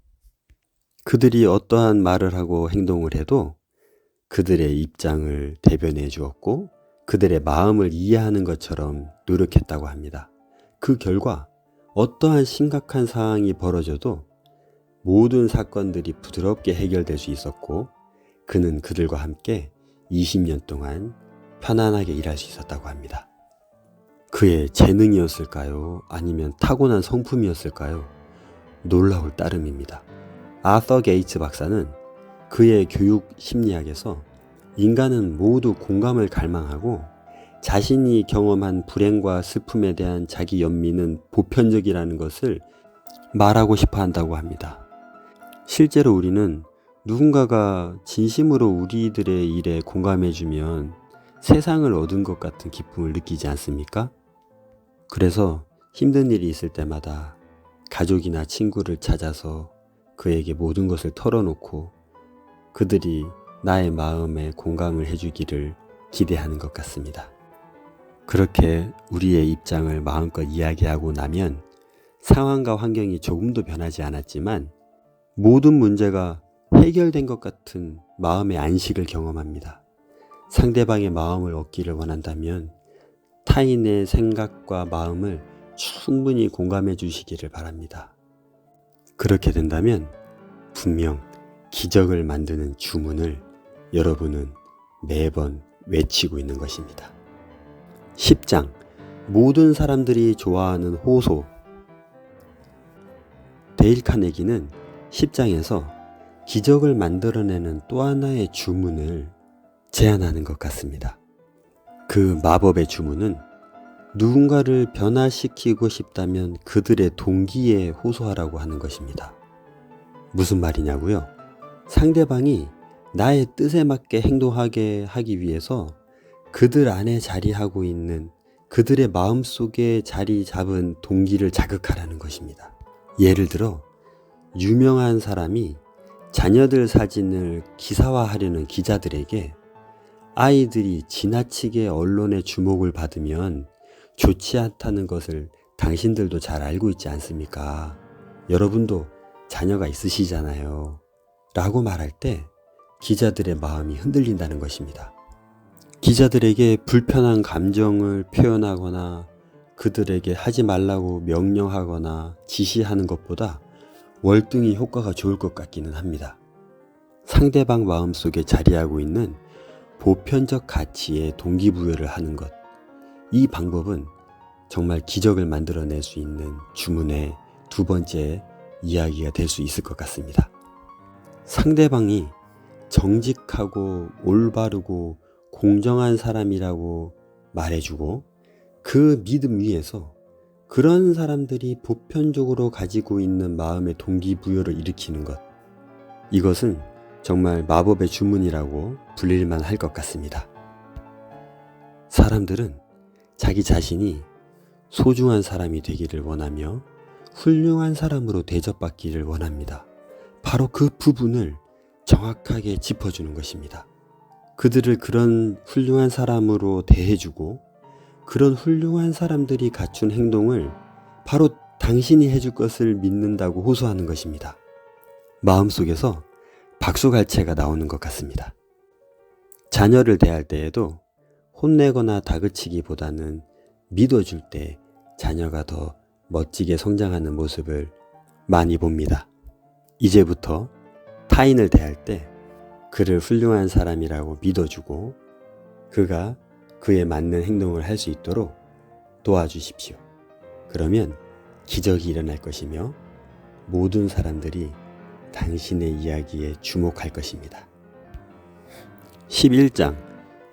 [SPEAKER 1] 그들이 어떠한 말을 하고 행동을 해도 그들의 입장을 대변해 주었고 그들의 마음을 이해하는 것처럼 노력했다고 합니다. 그 결과 어떠한 심각한 상황이 벌어져도 모든 사건들이 부드럽게 해결될 수 있었고 그는 그들과 함께 20년 동안 편안하게 일할 수 있었다고 합니다. 그의 재능이었을까요? 아니면 타고난 성품이었을까요? 놀라울 따름입니다. 아서 게이츠 박사는 그의 교육 심리학에서 인간은 모두 공감을 갈망하고 자신이 경험한 불행과 슬픔에 대한 자기 연민은 보편적이라는 것을 말하고 싶어 한다고 합니다. 실제로 우리는 누군가가 진심으로 우리들의 일에 공감해주면 세상을 얻은 것 같은 기쁨을 느끼지 않습니까? 그래서 힘든 일이 있을 때마다 가족이나 친구를 찾아서 그에게 모든 것을 털어놓고 그들이 나의 마음에 공감을 해주기를 기대하는 것 같습니다. 그렇게 우리의 입장을 마음껏 이야기하고 나면 상황과 환경이 조금도 변하지 않았지만 모든 문제가 해결된 것 같은 마음의 안식을 경험합니다. 상대방의 마음을 얻기를 원한다면 타인의 생각과 마음을 충분히 공감해 주시기를 바랍니다. 그렇게 된다면 분명 기적을 만드는 주문을 여러분은 매번 외치고 있는 것입니다. 10장 모든 사람들이 좋아하는 호소. 데일 카네기는 10장에서 기적을 만들어내는 또 하나의 주문을 제안하는 것 같습니다. 그 마법의 주문은 누군가를 변화시키고 싶다면 그들의 동기에 호소하라고 하는 것입니다. 무슨 말이냐고요? 상대방이 나의 뜻에 맞게 행동하게 하기 위해서 그들 안에 자리하고 있는 그들의 마음속에 자리 잡은 동기를 자극하라는 것입니다. 예를 들어 유명한 사람이 자녀들 사진을 기사화하려는 기자들에게 아이들이 지나치게 언론의 주목을 받으면 좋지 않다는 것을 당신들도 잘 알고 있지 않습니까? 여러분도 자녀가 있으시잖아요. 라고 말할 때 기자들의 마음이 흔들린다는 것입니다. 기자들에게 불편한 감정을 표현하거나 그들에게 하지 말라고 명령하거나 지시하는 것보다 월등히 효과가 좋을 것 같기는 합니다. 상대방 마음속에 자리하고 있는 보편적 가치에 동기부여를 하는 것. 이 방법은 정말 기적을 만들어낼 수 있는 주문의 두 번째 이야기가 될 수 있을 것 같습니다. 상대방이 정직하고 올바르고 공정한 사람이라고 말해주고 그 믿음 위에서 그런 사람들이 보편적으로 가지고 있는 마음의 동기부여를 일으키는 것. 이것은 정말 마법의 주문이라고 불릴만 할 것 같습니다. 사람들은 자기 자신이 소중한 사람이 되기를 원하며 훌륭한 사람으로 대접받기를 원합니다. 바로 그 부분을 정확하게 짚어주는 것입니다. 그들을 그런 훌륭한 사람으로 대해주고 그런 훌륭한 사람들이 갖춘 행동을 바로 당신이 해줄 것을 믿는다고 호소하는 것입니다. 마음속에서 박수갈채가 나오는 것 같습니다. 자녀를 대할 때에도 혼내거나 다그치기보다는 믿어줄 때 자녀가 더 멋지게 성장하는 모습을 많이 봅니다. 이제부터 타인을 대할 때 그를 훌륭한 사람이라고 믿어주고 그가 그에 맞는 행동을 할 수 있도록 도와주십시오. 그러면 기적이 일어날 것이며 모든 사람들이 당신의 이야기에 주목할 것입니다. 11장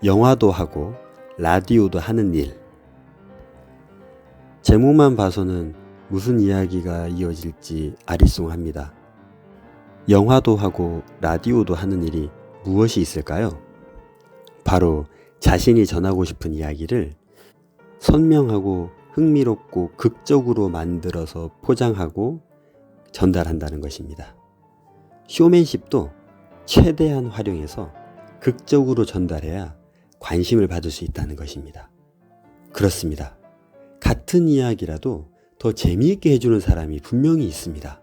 [SPEAKER 1] 영화도 하고 라디오도 하는 일. 제목만 봐서는 무슨 이야기가 이어질지 아리송합니다. 영화도 하고 라디오도 하는 일이 무엇이 있을까요? 바로 자신이 전하고 싶은 이야기를 선명하고 흥미롭고 극적으로 만들어서 포장하고 전달한다는 것입니다. 쇼맨십도 최대한 활용해서 극적으로 전달해야 관심을 받을 수 있다는 것입니다. 그렇습니다. 같은 이야기라도 더 재미있게 해주는 사람이 분명히 있습니다.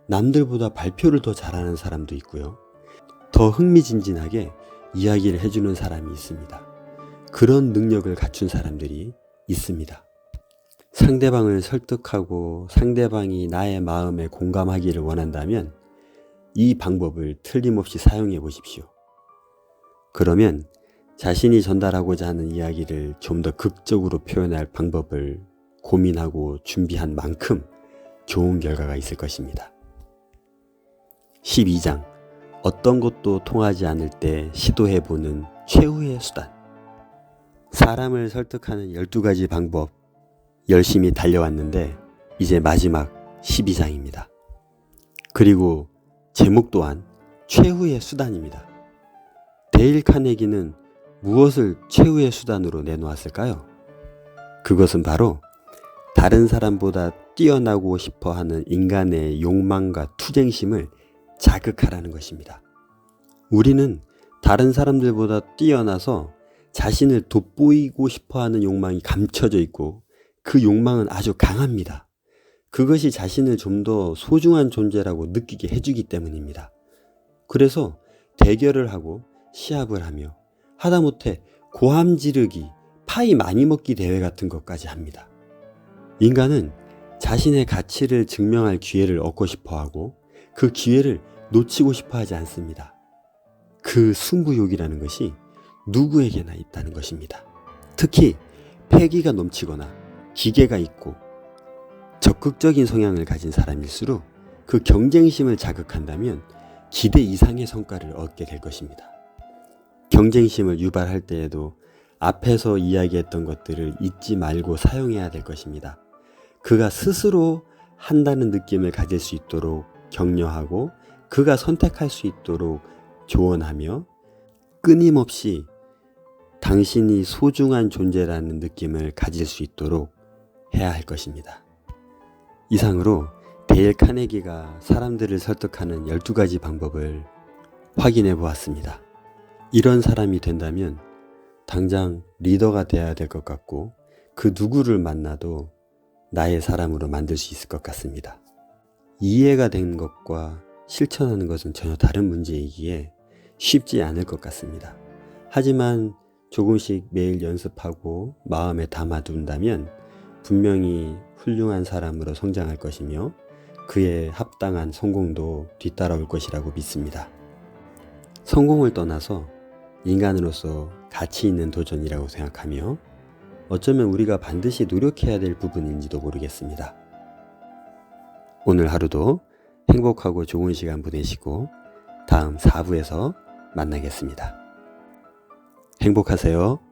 [SPEAKER 1] 남들보다 발표를 더 잘하는 사람도 있고요. 더 흥미진진하게 이야기를 해주는 사람이 있습니다. 그런 능력을 갖춘 사람들이 있습니다. 상대방을 설득하고 상대방이 나의 마음에 공감하기를 원한다면 이 방법을 틀림없이 사용해 보십시오. 그러면 자신이 전달하고자 하는 이야기를 좀 더 극적으로 표현할 방법을 고민하고 준비한 만큼 좋은 결과가 있을 것입니다. 12장 어떤 것도 통하지 않을 때 시도해보는 최후의 수단. 사람을 설득하는 12가지 방법 열심히 달려왔는데 이제 마지막 12장입니다. 그리고 제목 또한 최후의 수단입니다. 데일 카네기는 무엇을 최후의 수단으로 내놓았을까요? 그것은 바로 다른 사람보다 뛰어나고 싶어하는 인간의 욕망과 투쟁심을 자극하라는 것입니다. 우리는 다른 사람들보다 뛰어나서 자신을 돋보이고 싶어하는 욕망이 감춰져 있고 그 욕망은 아주 강합니다. 그것이 자신을 좀 더 소중한 존재라고 느끼게 해주기 때문입니다. 그래서 대결을 하고 시합을 하며 하다못해 고함 지르기, 파이 많이 먹기 대회 같은 것까지 합니다. 인간은 자신의 가치를 증명할 기회를 얻고 싶어하고 그 기회를 놓치고 싶어 하지 않습니다. 그 승부욕이라는 것이 누구에게나 있다는 것입니다. 특히 패기가 넘치거나 기계가 있고 적극적인 성향을 가진 사람일수록 그 경쟁심을 자극한다면 기대 이상의 성과를 얻게 될 것입니다. 경쟁심을 유발할 때에도 앞에서 이야기했던 것들을 잊지 말고 사용해야 될 것입니다. 그가 스스로 한다는 느낌을 가질 수 있도록 격려하고 그가 선택할 수 있도록 조언하며 끊임없이 당신이 소중한 존재라는 느낌을 가질 수 있도록 해야 할 것입니다. 이상으로 데일 카네기가 사람들을 설득하는 12가지 방법을 확인해 보았습니다. 이런 사람이 된다면 당장 리더가 되어야 될 것 같고 그 누구를 만나도 나의 사람으로 만들 수 있을 것 같습니다. 이해가 된 것과 실천하는 것은 전혀 다른 문제이기에 쉽지 않을 것 같습니다. 하지만 조금씩 매일 연습하고 마음에 담아둔다면 분명히 훌륭한 사람으로 성장할 것이며 그에 합당한 성공도 뒤따라올 것이라고 믿습니다. 성공을 떠나서 인간으로서 가치 있는 도전이라고 생각하며 어쩌면 우리가 반드시 노력해야 될 부분인지도 모르겠습니다. 오늘 하루도 행복하고 좋은 시간 보내시고 다음 4부에서 만나겠습니다. 행복하세요.